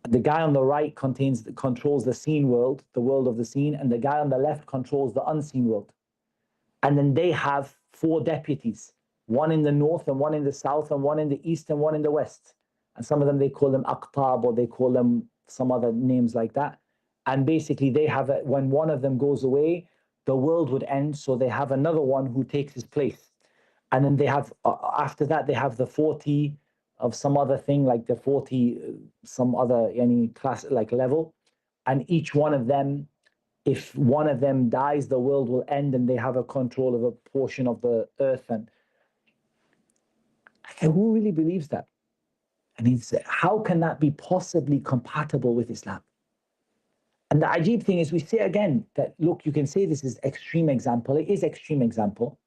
The guy on the right controls the seen world, the world of the seen, and the guy on the left controls the unseen world. And then they have 4 deputies, one in the north and one in the south and one in the east and one in the west. And some of them, they call them Aqtab, or they call them some other names like that. And basically they have, when one of them goes away, the world would end, so they have another one who takes his place. And then they have, after that, they have the 40 of some other thing, like the 40, some other class, level. And each one of them, if one of them dies, the world will end, and they have a control of a portion of the earth. And who really believes that? And how can that be possibly compatible with Islam? And the ajib thing is, we say again that, look, you can say this is extreme example. It is extreme example.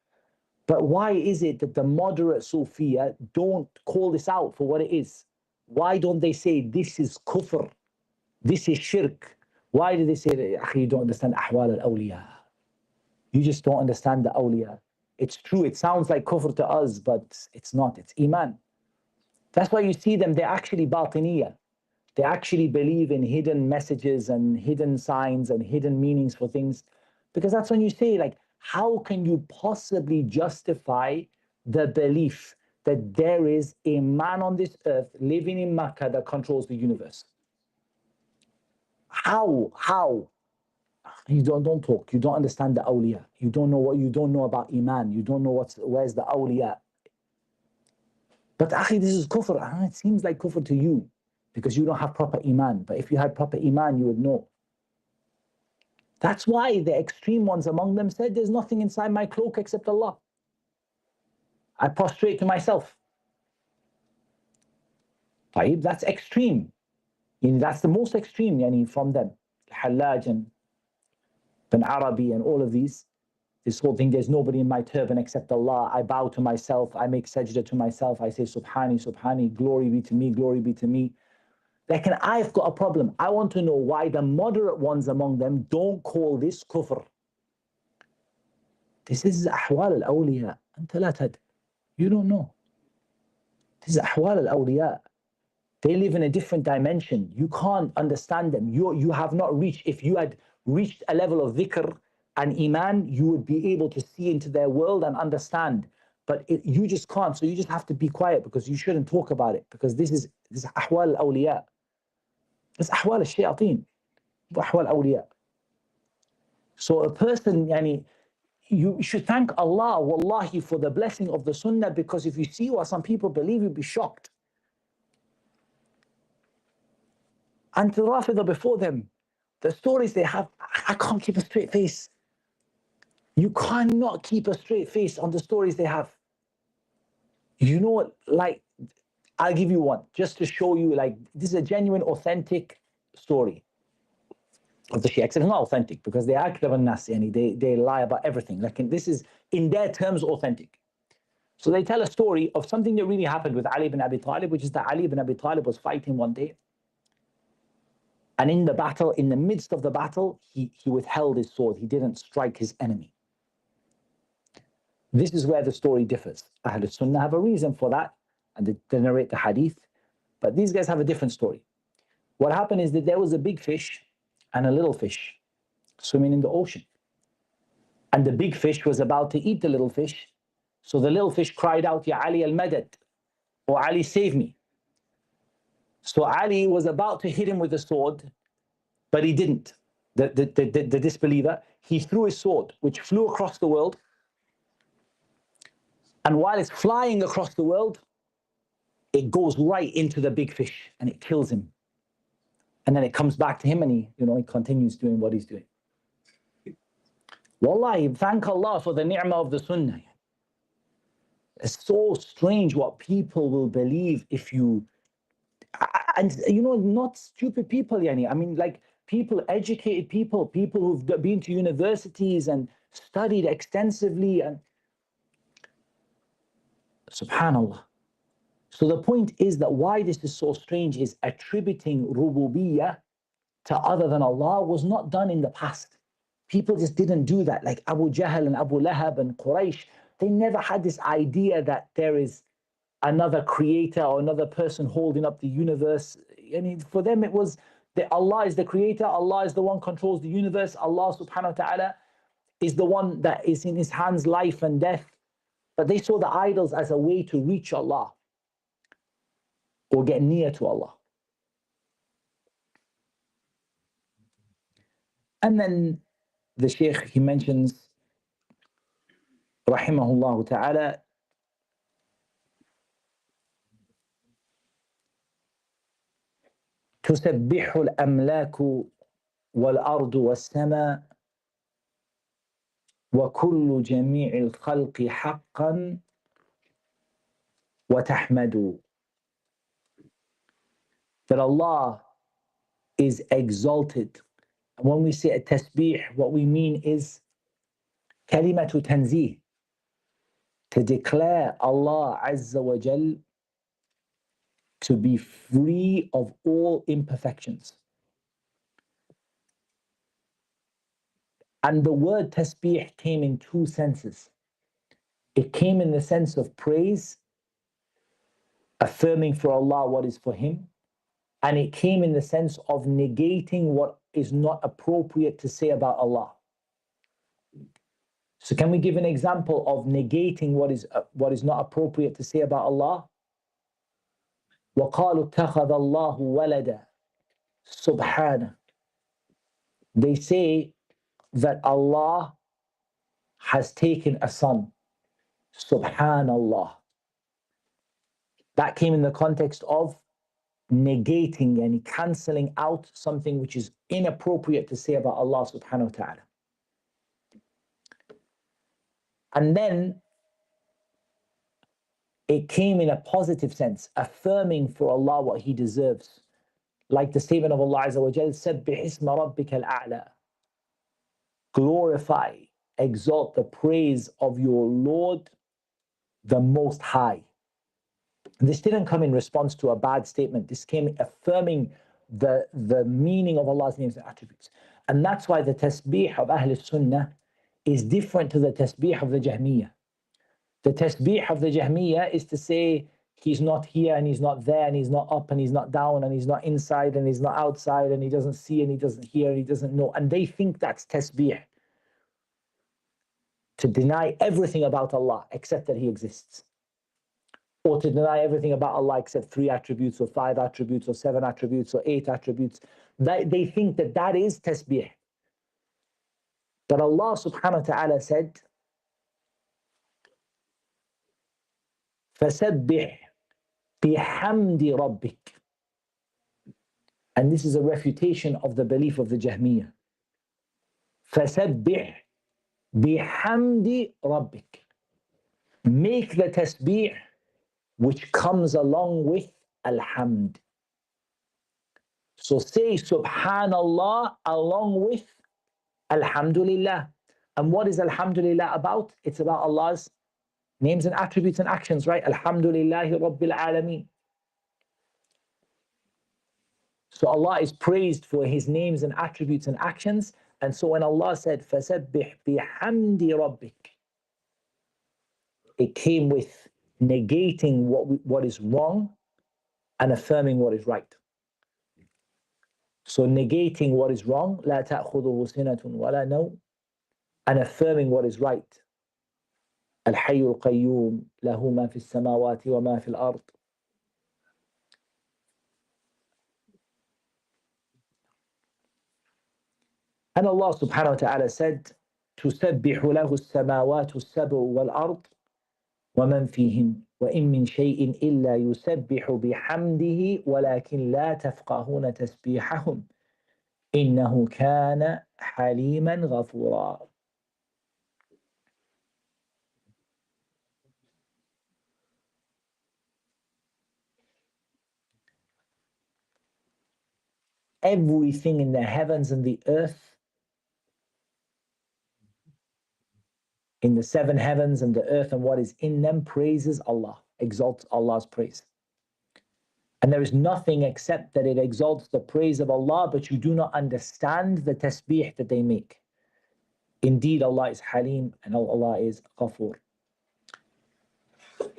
But why is it that the moderate Sufiya don't call this out for what it is? Why don't they say this is kufr, this is shirk? Why do they say that you don't understand ahwal al-awliya? You just don't understand the awliya. It's true, it sounds like kufr to us, but it's not, it's iman. That's why you see them, they're actually batiniya. They actually believe in hidden messages and hidden signs and hidden meanings for things. Because that's when you say, how can you possibly justify the belief that there is a man on this earth living in Makkah that controls the universe. How? You don't talk. You don't understand the awliya. You don't know what you don't know about Iman. You don't know where's the awliya. But akhi, this is kufr. It seems like kufr to you because you don't have proper Iman. But if you had proper Iman, you would know. That's why the extreme ones among them said, there's nothing inside my cloak except Allah. I prostrate to myself. That's extreme. That's the most extreme from them. Hallaj and Ben Arabi and all of these. This whole thing, there's nobody in my turban except Allah. I bow to myself. I make sajda to myself. I say, Subhani, Subhani, glory be to me, glory be to me. I've got a problem. I want to know why the moderate ones among them don't call this kufr. This is ahwal al-awliya. Anta la tad. You don't know. This is ahwal al-awliya. They live in a different dimension. You can't understand them. You have not reached. If you had reached a level of dhikr and iman, you would be able to see into their world and understand. But you just can't. So you just have to be quiet because you shouldn't talk about it. Because this is ahwal al-awliya. It's ahwal al-shayateen. Ahwal al-awliya. So a person, you should thank Allah, wallahi, for the blessing of the sunnah, because if you see what some people believe, you'll be shocked. And the Rafidah before them, the stories they have, I can't keep a straight face. You cannot keep a straight face on the stories they have. You know what, I'll give you one, just to show you, this is a genuine, authentic story of the Shia. It's not authentic, because they are akdab an-nas, they lie about everything. This is, in their terms, authentic. So they tell a story of something that really happened with Ali ibn Abi Talib, which is that Ali ibn Abi Talib was fighting one day. And in the battle, in the midst of the battle, he withheld his sword. He didn't strike his enemy. This is where the story differs. Ahl Sunnah have a reason for that, and they narrate the hadith. But these guys have a different story. What happened is that there was a big fish and a little fish swimming in the ocean. And the big fish was about to eat the little fish. So the little fish cried out, Ya Ali al-Madad, or Ali, save me. So Ali was about to hit him with a sword, but he didn't. The disbeliever, he threw his sword, which flew across the world. And while it's flying across the world, it goes right into the big fish and it kills him. And then it comes back to him and he continues doing what he's doing. Wallahi, thank Allah for the ni'mah of the sunnah. It's so strange what people will believe if you... And not stupid people, people, educated people who've been to universities and studied extensively, and Subhanallah. So the point is that why this is so strange is attributing rububiyyah to other than Allah was not done in the past. People just didn't do that. Like Abu Jahl and Abu Lahab and Quraysh, they never had this idea that there is another creator or another person holding up the universe. For them it was that Allah is the creator, Allah is the one who controls the universe, Allah subhanahu wa ta'ala is the one that is in his hands life and death. But they saw the idols as a way to reach Allah or get near to Allah. And then the Shaykh, he mentions, rahimahullah ta'ala, تسبح الأملاك والأرض والسماء وكل جميع الخلق حقا وتحمد. That Allah is exalted. And when we say a tasbih, what we mean is kalimatu tanzih, to declare Allah Azza wa Jal to be free of all imperfections. And the word tasbih came in two senses. It came in the sense of praise, affirming for Allah what is for Him, and it came in the sense of negating what is not appropriate to say about Allah. So can we give an example of negating what is not appropriate to say about Allah? وَقَالُوا اتَّخَذَ اللَّهُ وَلَدًا سُبْحَانَهُ. They say that Allah has taken a son. Subhanallah. That came in the context of negating and cancelling out something which is inappropriate to say about Allah subhanahu wa ta'ala. And then it came in a positive sense, affirming for Allah what He deserves. Like the statement of Allah Azza wa Jal, سَبِّحِ اسْمَ رَبِّكَ الْأَعْلَى. Glorify, exalt the praise of your Lord, the Most High. This didn't come in response to a bad statement. This came affirming the meaning of Allah's names and attributes. And that's why the tasbih of Ahl Sunnah is different to the tasbih of the Jahmiyyah. The tasbih of the Jahmiyyah is to say He's not here and He's not there and He's not up and He's not down and He's not inside and He's not outside and He doesn't see and He doesn't hear and He doesn't know. And they think that's tasbih. To deny everything about Allah except that He exists. Or to deny everything about Allah except 3 attributes or 5 attributes or 7 attributes or 8 attributes. They think that that is tasbih. But Allah subhanahu wa ta'ala said, فَسَبِّحْ بِحَمْدِ رَبِّكَ. And this is a refutation of the belief of the Jahmiyyah. فَسَبِّحْ بِحَمْدِ رَبِّكَ. Make the tasbih which comes along with alhamd. So say Subhanallah along with Alhamdulillah. And what is Alhamdulillah about? It's about Allah's names and attributes and actions, right? Alhamdulillahi Rabbil Alameen. So Allah is praised for His names and attributes and actions. And so when Allah said, فَسَبِّحْ بِحَمْدِ رَبِّكَ, it came with negating what is wrong and affirming what is right. So negating what is wrong, لَا تَأْخُذُهُ سِنَةٌ وَلَا نَوْمٌ, and affirming what is right. الْحَيُّ الْقَيُّومُ لَهُ مَا فِي السَّمَاوَاتِ وَمَا فِي الْأَرْضِ. And Allah subhanahu wa ta'ala said, تُسَبِّحُ لَهُ السَّمَاوَاتُ السَّبْعُ وَالْأَرْضُ وَمَنْ فِيهِنْ وَإِن مِّن شَيْءٍ إِلَّا يُسَبِّحُ بِحَمْدِهِ وَلَكِنْ لَا تَفْقَهُونَ تَسْبِيحَهُمْ إِنَّهُ كَانَ حَلِيمًا غَفُورًا. Everything in the heavens and the earth, in the 7 heavens and the earth and what is in them, praises Allah, exalts Allah's praise. And there is nothing except that it exalts the praise of Allah, but you do not understand the tasbih that they make. Indeed, Allah is Halim and Allah is Ghafoor.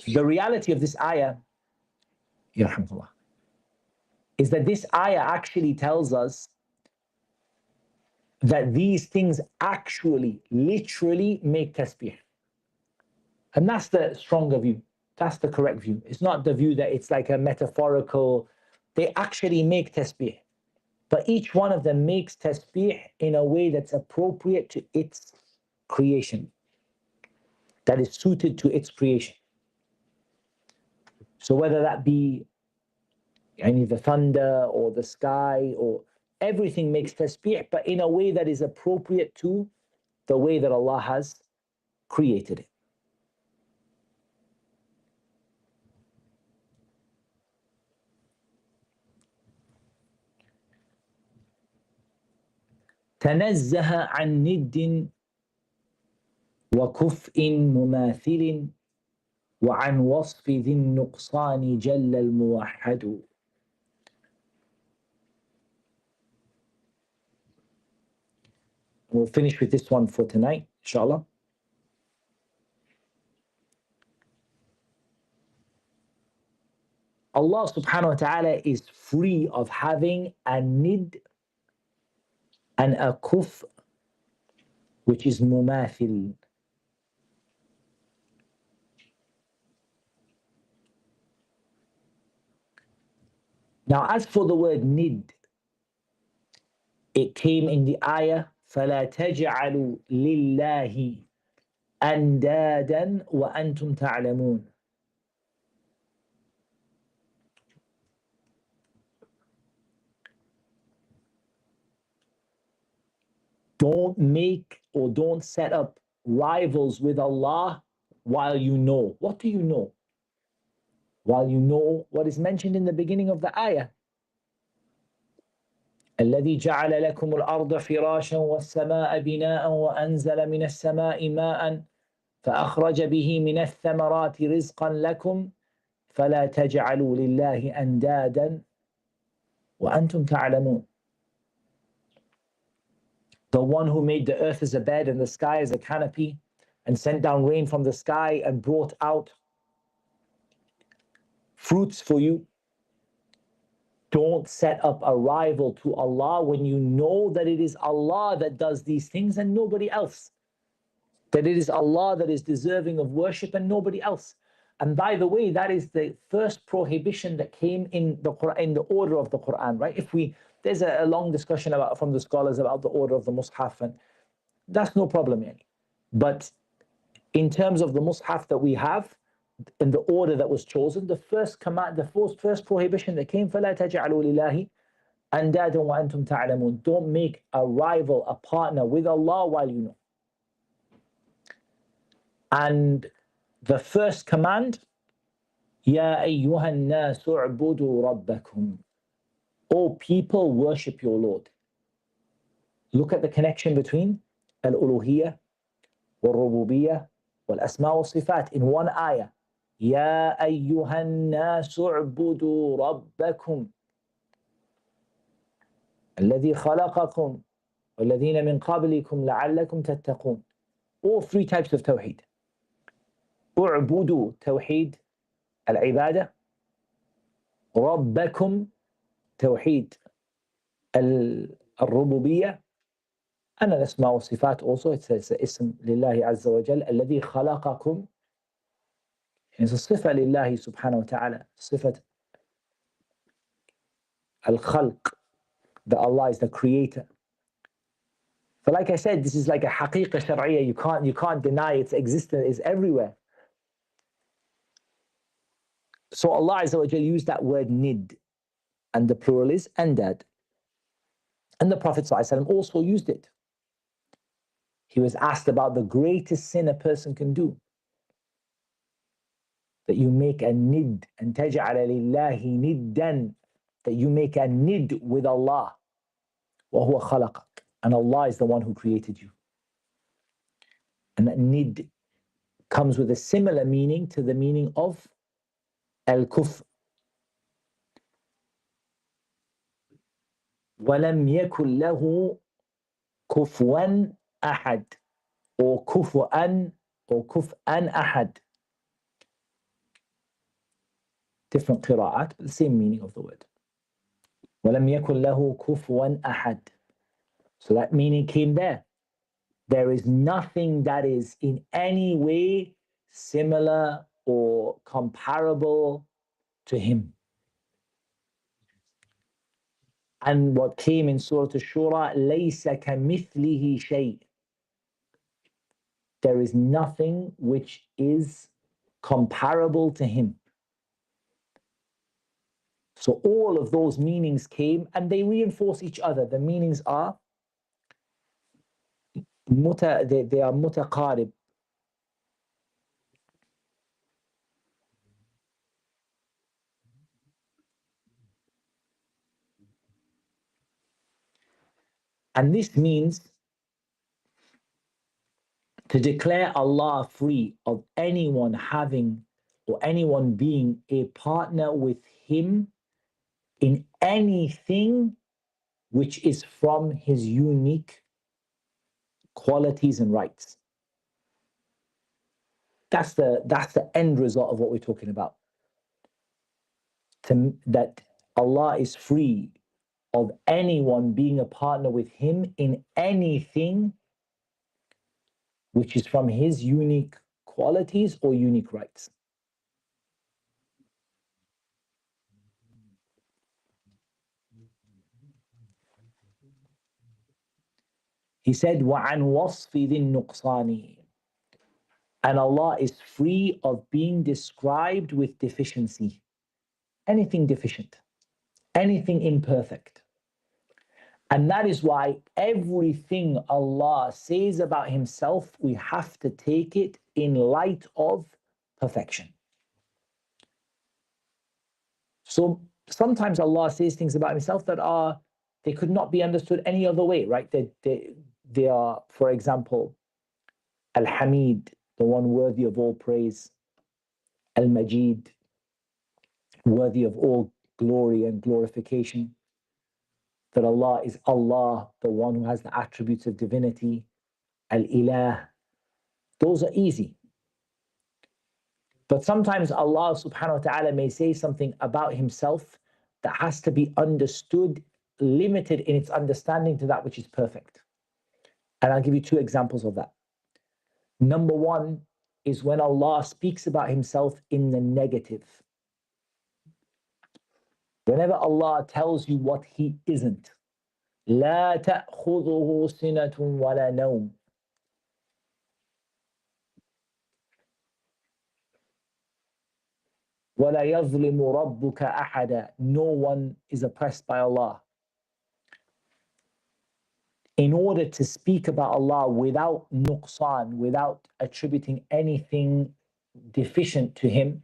The reality of this ayah, is that this ayah actually tells us that these things actually, literally make tasbih. And that's the stronger view. That's the correct view. It's not the view that it's like a metaphorical. They actually make tasbih. But each one of them makes tasbih in a way that's appropriate to its creation, that is suited to its creation. So whether that be any the thunder or the sky, or everything makes tasbih, but in a way that is appropriate to the way that Allah has created it. تنزه عن ند وكفء مماثل وعن وصف ذي النقصان جل الموحد. We'll finish with this one for tonight, inshallah. Allah subhanahu wa ta'ala is free of having a nid and a kuf, which is mumathil. Now, as for the word nid, it came in the ayah, فَلَا تَجْعَلُوا لِلَّهِ أَنْدَادًا وَأَنْتُمْ تَعْلَمُونَ. Don't make or don't set up rivals with Allah while you know. What do you know? While you know what is mentioned in the beginning of the ayah. الذي جعل لكم الأرض فراشا والسماء بناء وأنزل من السماء ماء فأخرج به من الثمرات رزقا لكم فلا تجعلوا لله أندادا وأنتم تعلمون. The one who made the earth as a bed and the sky as a canopy and sent down rain from the sky and brought out fruits for you. Don't set up a rival to Allah when you know that it is Allah that does these things and nobody else. That it is Allah that is deserving of worship and nobody else. And by the way, that is the first prohibition that came in the Quran, in the order of the Quran, right? There's a long discussion about from the scholars about the order of the Mus'haf, and that's no problem, yani. But in terms of the Mus'haf that we have, in the order that was chosen, the first command, the first prohibition that came, فَلَا تَجْعَلُوا لِلَّهِ أَنْدَادًا وَأَنْتُمْ تَعْلَمُونَ. Don't make a rival, a partner with Allah while you know. And the first command, يَا أَيُّهَا النَّاسُ اعْبُدُوا رَبَّكُمْ. O people, worship your Lord. Look at the connection between al-uluhiyyah, wal-rububiyyah, wal-asma wal-sifat in one ayah. يَا أَيُّهَا النَّاسُ اعْبُدُوا رَبَّكُمْ الَّذِي خَلَقَكُمْ وَالَّذِينَ مِنْ قَبْلِكُمْ لَعَلَّكُمْ تَتَّقُونَ. All three types of tawheed. اعْبُدُوا توحيد العبادة. ربكم توحيد الربوبية. and الأسماء والصفات also, it says اسم لله عز وجل الذي خلقكم. It's a صفة لله سبحانه وتعالى, صفة الخلق, that Allah is the creator. But like I said, this is like a حقيقة شرعية. You can't deny its existence, is everywhere. So Allah Azza wa Jal used that word nid, and the plural is andad. And the Prophet ﷺ also used it. He was asked about the greatest sin a person can do, that you make a nid, and تَجْعَلَ لِلَّهِ نِدًّا, that you make a nid with Allah. وَهُوَ خَلَقَكَ, and Allah is the one who created you. And that nid comes with a similar meaning to the meaning of al-kufr. وَلَمْ يَكُنْ لَهُ كُفْوًا أَحَدٍ, or كُفْوًا أَحَدٍ. Different qira'at, but the same meaning of the word. وَلَمْ يَكُنْ لَهُ كُفْوًا أَحَدٍ. So that meaning came there. There is nothing that is in any way similar or comparable to him. And what came in Surah Al-Shura, لَيْسَ كَمِثْلِهِ شَيْءٍ. There is nothing which is comparable to him. So all of those meanings came and they reinforce each other. The meanings are they are mutaqarib. And this means to declare Allah free of anyone having or anyone being a partner with him in anything which is from his unique qualities and rights. That's the end result of what we're talking about. That Allah is free of anyone being a partner with him in anything which is from his unique qualities or unique rights. He said, وَعَنْ وَصْفِ ذِي النُّقْصَانِ. And Allah is free of being described with deficiency. Anything deficient, anything imperfect. And that is why everything Allah says about Himself, we have to take it in light of perfection. So sometimes Allah says things about Himself that they could not be understood any other way, right? They are, for example, Al-Hamid, the one worthy of all praise, Al-Majid, worthy of all glory and glorification, that Allah is Allah, the one who has the attributes of divinity, Al-Ilah. Those are easy. But sometimes Allah subhanahu wa ta'ala may say something about Himself that has to be understood, limited in its understanding to that which is perfect. And I'll give you two examples of that. Number one is when Allah speaks about Himself in the negative. Whenever Allah tells you what He isn't, لا تأخذه سنة ولا نوم. ولا يظلم ربك أحدا. No one is oppressed by Allah. In order to speak about Allah without nuqsan, without attributing anything deficient to Him,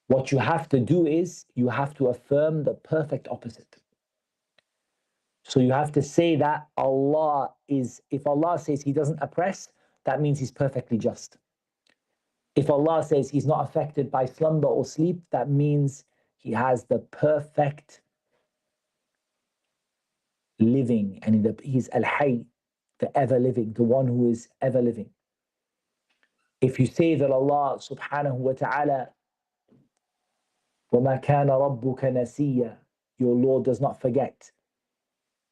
what you have to do is you have to affirm the perfect opposite. So you have to say that Allah is, if Allah says He doesn't oppress, that means He's perfectly just. If Allah says He's not affected by slumber or sleep, that means He has the perfect living, and He's Al-Hayy, the ever living, the one who is ever living. If you say that Allah subhanahu wa ta'ala, وَمَا كَانَ رَبُّكَ نَسِيًّا, your Lord does not forget,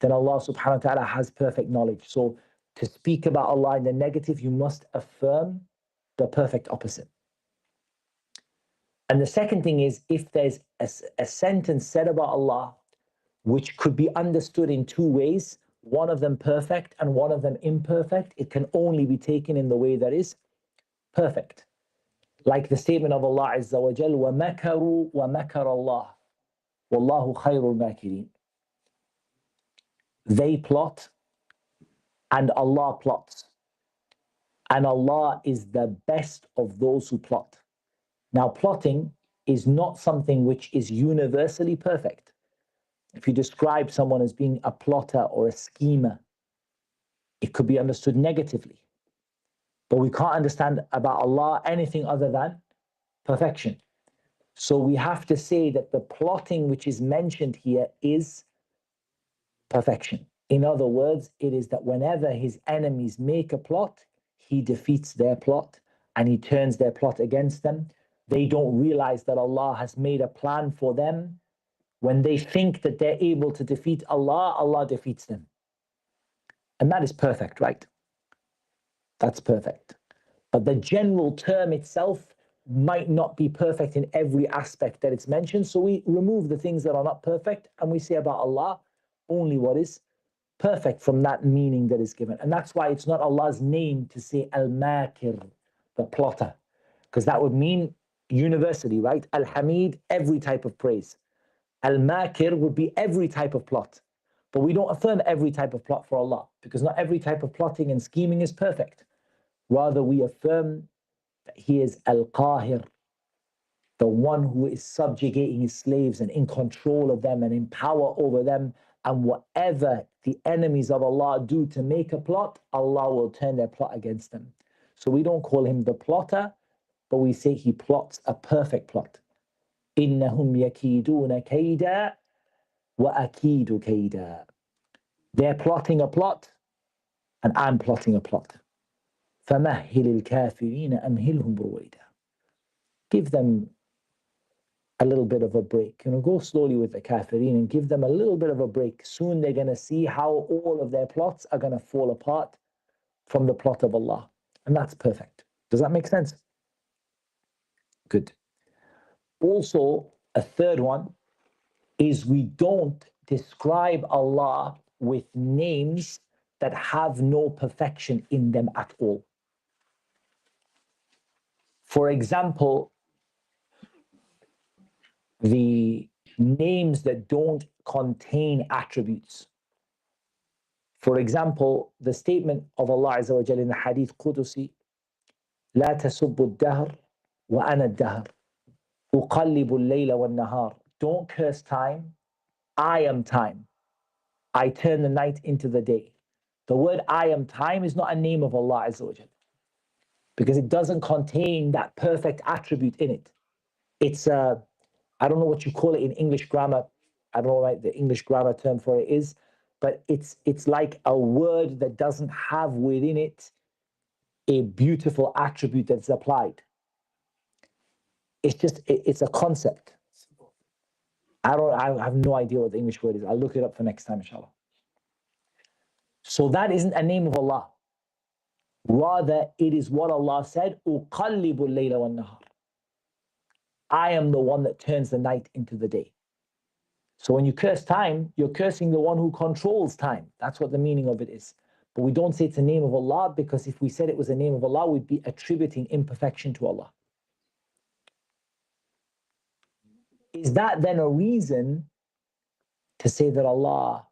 then Allah subhanahu wa ta'ala has perfect knowledge. So to speak about Allah in the negative, you must affirm the perfect opposite. And the second thing is, if there's a sentence said about Allah which could be understood in two ways, one of them perfect and one of them imperfect, it can only be taken in the way that is perfect. Like the statement of Allah Azza wa Jal, وَمَكَرُوا وَمَكَرَ اللَّهُ وَاللَّهُ خَيْرُ الْمَاكِرِينَ. They plot and Allah plots. And Allah is the best of those who plot. Now, plotting is not something which is universally perfect. If you describe someone as being a plotter or a schemer, it could be understood negatively. But we can't understand about Allah anything other than perfection. So we have to say that the plotting which is mentioned here is perfection. In other words, it is that whenever His enemies make a plot, He defeats their plot and He turns their plot against them. They don't realize that Allah has made a plan for them. When they think that they're able to defeat Allah, Allah defeats them. And that is perfect, right? That's perfect. But the general term itself might not be perfect in every aspect that it's mentioned. So we remove the things that are not perfect and we say about Allah only what is perfect from that meaning that is given. And that's why it's not Allah's name to say Al-Makir, the plotter, because that would mean universally, right? Al-Hamid, every type of praise. Al-Makir would be every type of plot. But we don't affirm every type of plot for Allah, because not every type of plotting and scheming is perfect. Rather, we affirm that He is Al-Qahir, the one who is subjugating His slaves and in control of them and in power over them. And whatever the enemies of Allah do to make a plot, Allah will turn their plot against them. So we don't call Him the plotter, but we say He plots a perfect plot. إِنَّهُمْ يَكِيدُونَ كَيْدًا وَأَكِيدُ كَيْدًا. They're plotting a plot, and I'm plotting a plot. فَمَهِّلِ الْكَافِرِينَ أَمْهِلْهُمْ رُوَيْدًا. Give them a little bit of a break. Go slowly with the kafirin and give them a little bit of a break. Soon they're going to see how all of their plots are going to fall apart from the plot of Allah. And that's perfect. Does that make sense? Good. Also, a third one is we don't describe Allah with names that have no perfection in them at all. For example, the names that don't contain attributes. For example, the statement of Allah Azza wa Jalla in the Hadith Qudusi, لا تسبوا الدهر وأنا الدهر أقلب الليل والنهار. Don't curse time, I am time. I turn the night into the day. The word I am time is not a name of Allah Azza wa Jalla, because it doesn't contain that perfect attribute in it. It's I don't know what you call it in English grammar. I don't know what the English grammar term for it is, but it's like a word that doesn't have within it a beautiful attribute that's applied. It's a concept. I have no idea what the English word is. I'll look it up for next time, inshallah. So that isn't a name of Allah. Rather, it is what Allah said, أُقَلِّبُ اللَّيْلَ وَالنَّهَارِ. I am the one that turns the night into the day. So when you curse time, you're cursing the one who controls time. That's what the meaning of it is. But we don't say it's a name of Allah, because if we said it was a name of Allah, we'd be attributing imperfection to Allah. Is that then a reason to say that Allah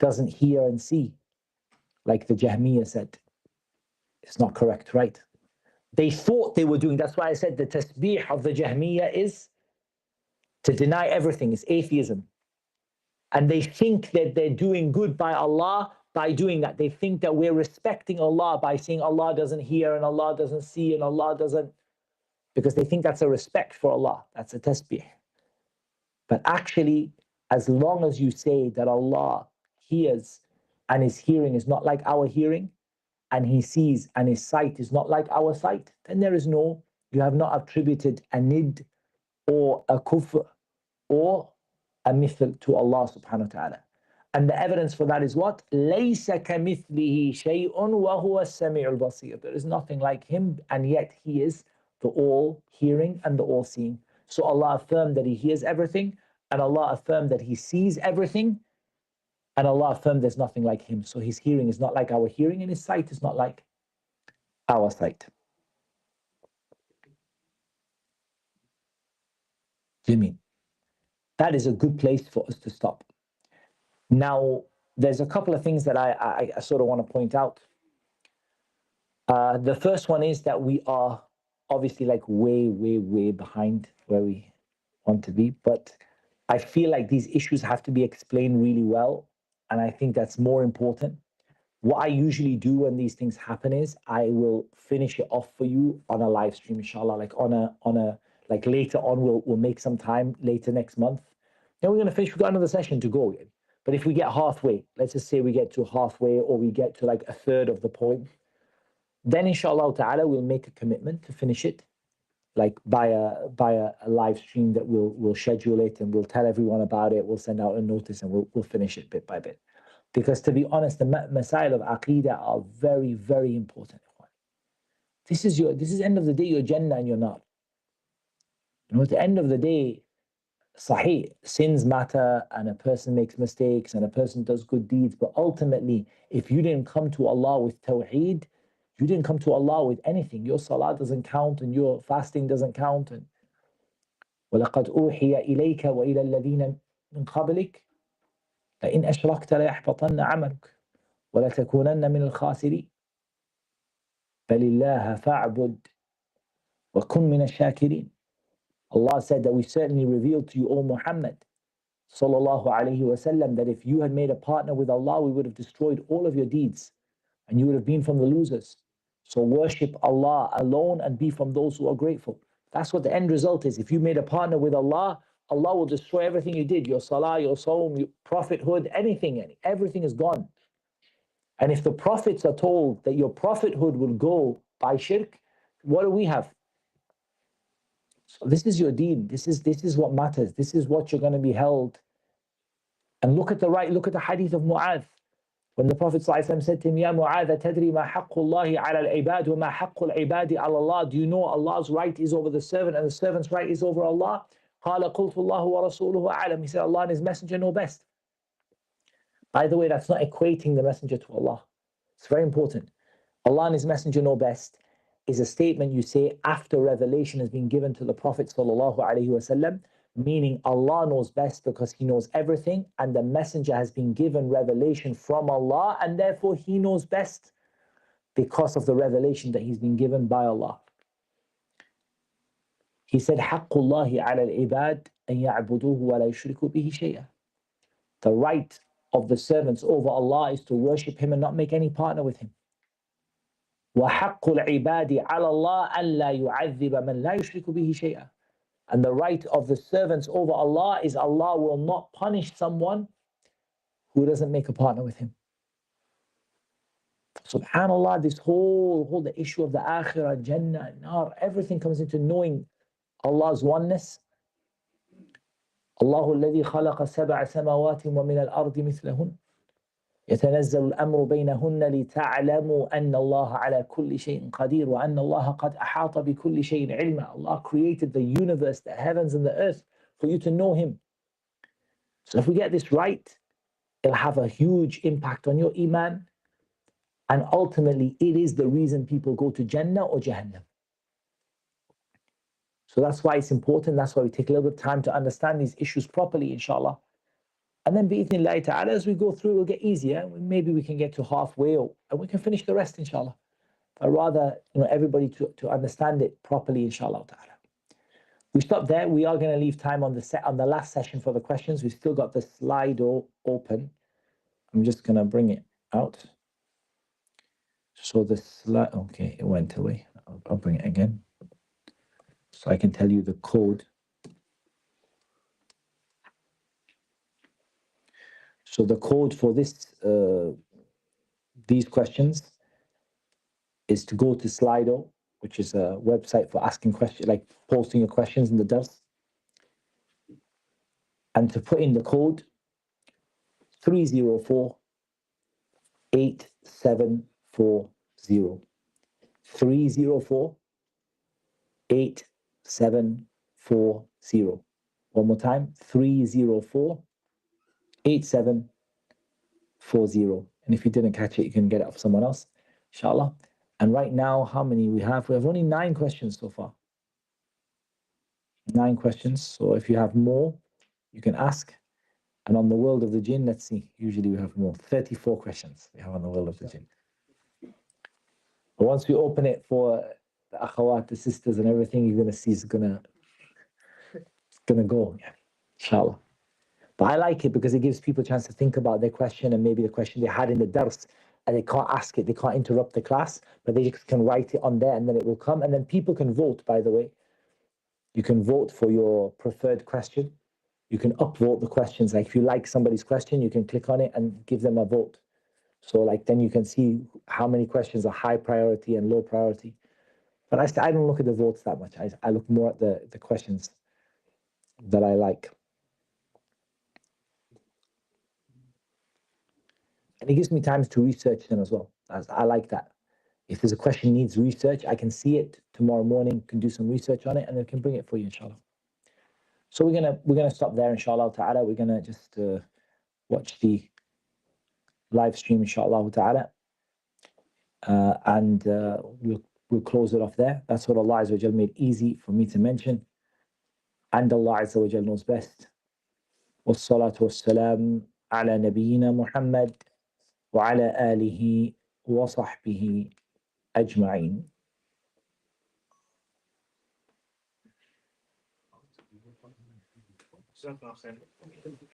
doesn't hear and see, like the Jahmiyyah said? It's not correct, right? They thought they were doing, that's why I said the tasbih of the Jahmiyyah is to deny everything, it's atheism. And they think that they're doing good by Allah by doing that. They think that we're respecting Allah by saying Allah doesn't hear and Allah doesn't see and Allah doesn't, because they think that's a respect for Allah. That's a tasbih. But actually, as long as you say that Allah hears and His hearing is not like our hearing, and He sees and His sight is not like our sight, then there is no, you have not attributed a nid or a kufr or a mithl to Allah subhanahu wa ta'ala. And the evidence for that is what? لَيْسَ كَمِثْلِهِ شَيْءٌ وَهُوَ السَّمِيعُ الْبَصِيرُ. There is nothing like Him, and yet He is the all-hearing and the all-seeing. So Allah affirmed that He hears everything, and Allah affirmed that He sees everything, and Allah affirmed there's nothing like Him. So His hearing is not like our hearing, and His sight is not like our sight. Jameen. That is a good place for us to stop. Now, there's a couple of things that I sort of want to point out. The first one is that we are obviously like way behind where we want to be, but I feel like these issues have to be explained really well, and I think that's more important. What I usually do when these things happen is I will finish it off for you on a live stream, inshallah, like on a like later on, we'll make some time later next month. Then we're going to finish. We've got another session to go again. But if we get halfway, let's just say we get to halfway, or we get to like a third of the point, then inshallah ta'ala we'll make a commitment to finish it, like by a live stream that we'll schedule it, and we'll tell everyone about it. We'll send out a notice, and we'll finish it bit by bit. Because to be honest, the masail of aqeedah are very, very important. This is end of the day your Jannah and your nar. You know, at the end of the day, Sahih, sins matter, and a person makes mistakes, and a person does good deeds, but ultimately, if you didn't come to Allah with tawheed, you didn't come to Allah with anything. Your salah doesn't count, and your fasting doesn't count. And وَلَقَدْ أُوحِيَ إِلَيْكَ وَإِلَى الَّذِينَ مِنْ قَبْلِكَ لَإِنْ أَشْرَكْتَ لَيَحْبَطَنَّ عَمَلُكَ وَلَتَكُونَنَّ مِنَ الْخَاسِرِينَ بَلِ اللَّهَ فَاعْبُدْ وَكُنْ مِنَ الشَّاكِرِينَ. Allah said that we certainly revealed to you, O Muhammad sallallahu alayhi wasallam, that if you had made a partner with Allah, we would have destroyed all of your deeds, and you would have been from the losers. So worship Allah alone and be from those who are grateful. That's what the end result is. If you made a partner with Allah, Allah will destroy everything you did, your salah, your sawm, your prophethood, everything is gone. And if the prophets are told that your prophethood will go by shirk, what do we have? So this is your deen. This is what matters. This is what you're going to be held. And look at the hadith of Mu'adh. When the Prophet ﷺ said to him, Ya Mu'adh, tadri ma haqqullahi ala al-ibad wa ma haqqul ibadi ala Allah. Do you know Allah's right is over the servant and the servant's right is over Allah? قال قلت الله ورسوله أعلم. He said, Allah and His Messenger know best. By the way, that's not equating the messenger to Allah. It's very important. Allah and His Messenger know best is a statement you say after revelation has been given to the Prophet ﷺ, meaning Allah knows best because He knows everything, and the Messenger has been given revelation from Allah, and therefore he knows best because of the revelation that he's been given by Allah. He said, حَقُّ اللَّهِ عَلَى الْعِبَادِ أَن يَعْبُدُوهُ وَلَا يُشْرِكُوا بِهِ شَيْئًا. The right of the servants over Allah is to worship Him and not make any partner with Him. وَحَقُّ الْعِبَادِ عَلَى اللَّهِ أَن لَا يُعَذِّبَ مَن لَا يُشْرِكُ بِهِ شَيْئًا. And the right of the servants over Allah is Allah will not punish someone who doesn't make a partner with Him. Subhanallah, this whole the issue of the akhirah, Jannah, Nar, everything comes into knowing Allah's oneness. الله الذي خلق سبع سماوات ومن الأرض مثلهن يتنزل الأمر بينهن لتعلموا أن الله على كل شيء قدير وأن الله قد أحاط بكل شيء علما. Allah created the universe, the heavens and the earth for you to know Him. So if we get this right, it'll have a huge impact on your iman, and ultimately it is the reason people go to Jannah or Jahannam. So that's why it's important. That's why we take a little bit of time to understand these issues properly, inshallah. And then bi'idhnillahi ta'ala, as we go through, it'll get easier. Maybe we can get to halfway, and we can finish the rest, inshallah. But rather, everybody to understand it properly, inshallah ta'ala. We stop there. We are going to leave time on the last session for the questions. We've still got the Slido open. I'm just going to bring it out. So the slide, okay, it went away. I'll bring it again, so I can tell you the code. So the code for these questions is to go to Slido, which is a website for asking questions, like posting your questions in the dars, and to put in the code 304-8740. 304-8740. One more time, 304-8740. And if you didn't catch it, you can get it off someone else, inshallah. And right now, how many we have? We have only 9 questions so far. 9 questions. So if you have more, you can ask. And on the world of the jinn, let's see. Usually we have more. 34 questions we have on the world of the jinn. But once we open it for the akhawat, the sisters and everything, you're going to see it's going to go, yeah, inshallah. But I like it because it gives people a chance to think about their question and maybe the question they had in the dars, and they can't ask it, they can't interrupt the class, but they just can write it on there and then it will come. And then people can vote, by the way. You can vote for your preferred question. You can upvote the questions. Like if you like somebody's question, you can click on it and give them a vote. So like then you can see how many questions are high priority and low priority. But I don't look at the votes that much. I look more at the questions that I like. And it gives me time to research them as well. I like that. If there's a question needs research, I can see it tomorrow morning, can do some research on it, and then can bring it for you, inshallah. So we're gonna stop there, inshallah ta'ala. We're gonna just watch the live stream, inshallah ta'ala. And we'll close it off there. That's what Allah Azza wa Jal made easy for me to mention. And Allah Azza wa Jal knows best. Wassalatu wassalam ala nabiyyina Muhammad wa ala alihi wa sahbihi ajma'in.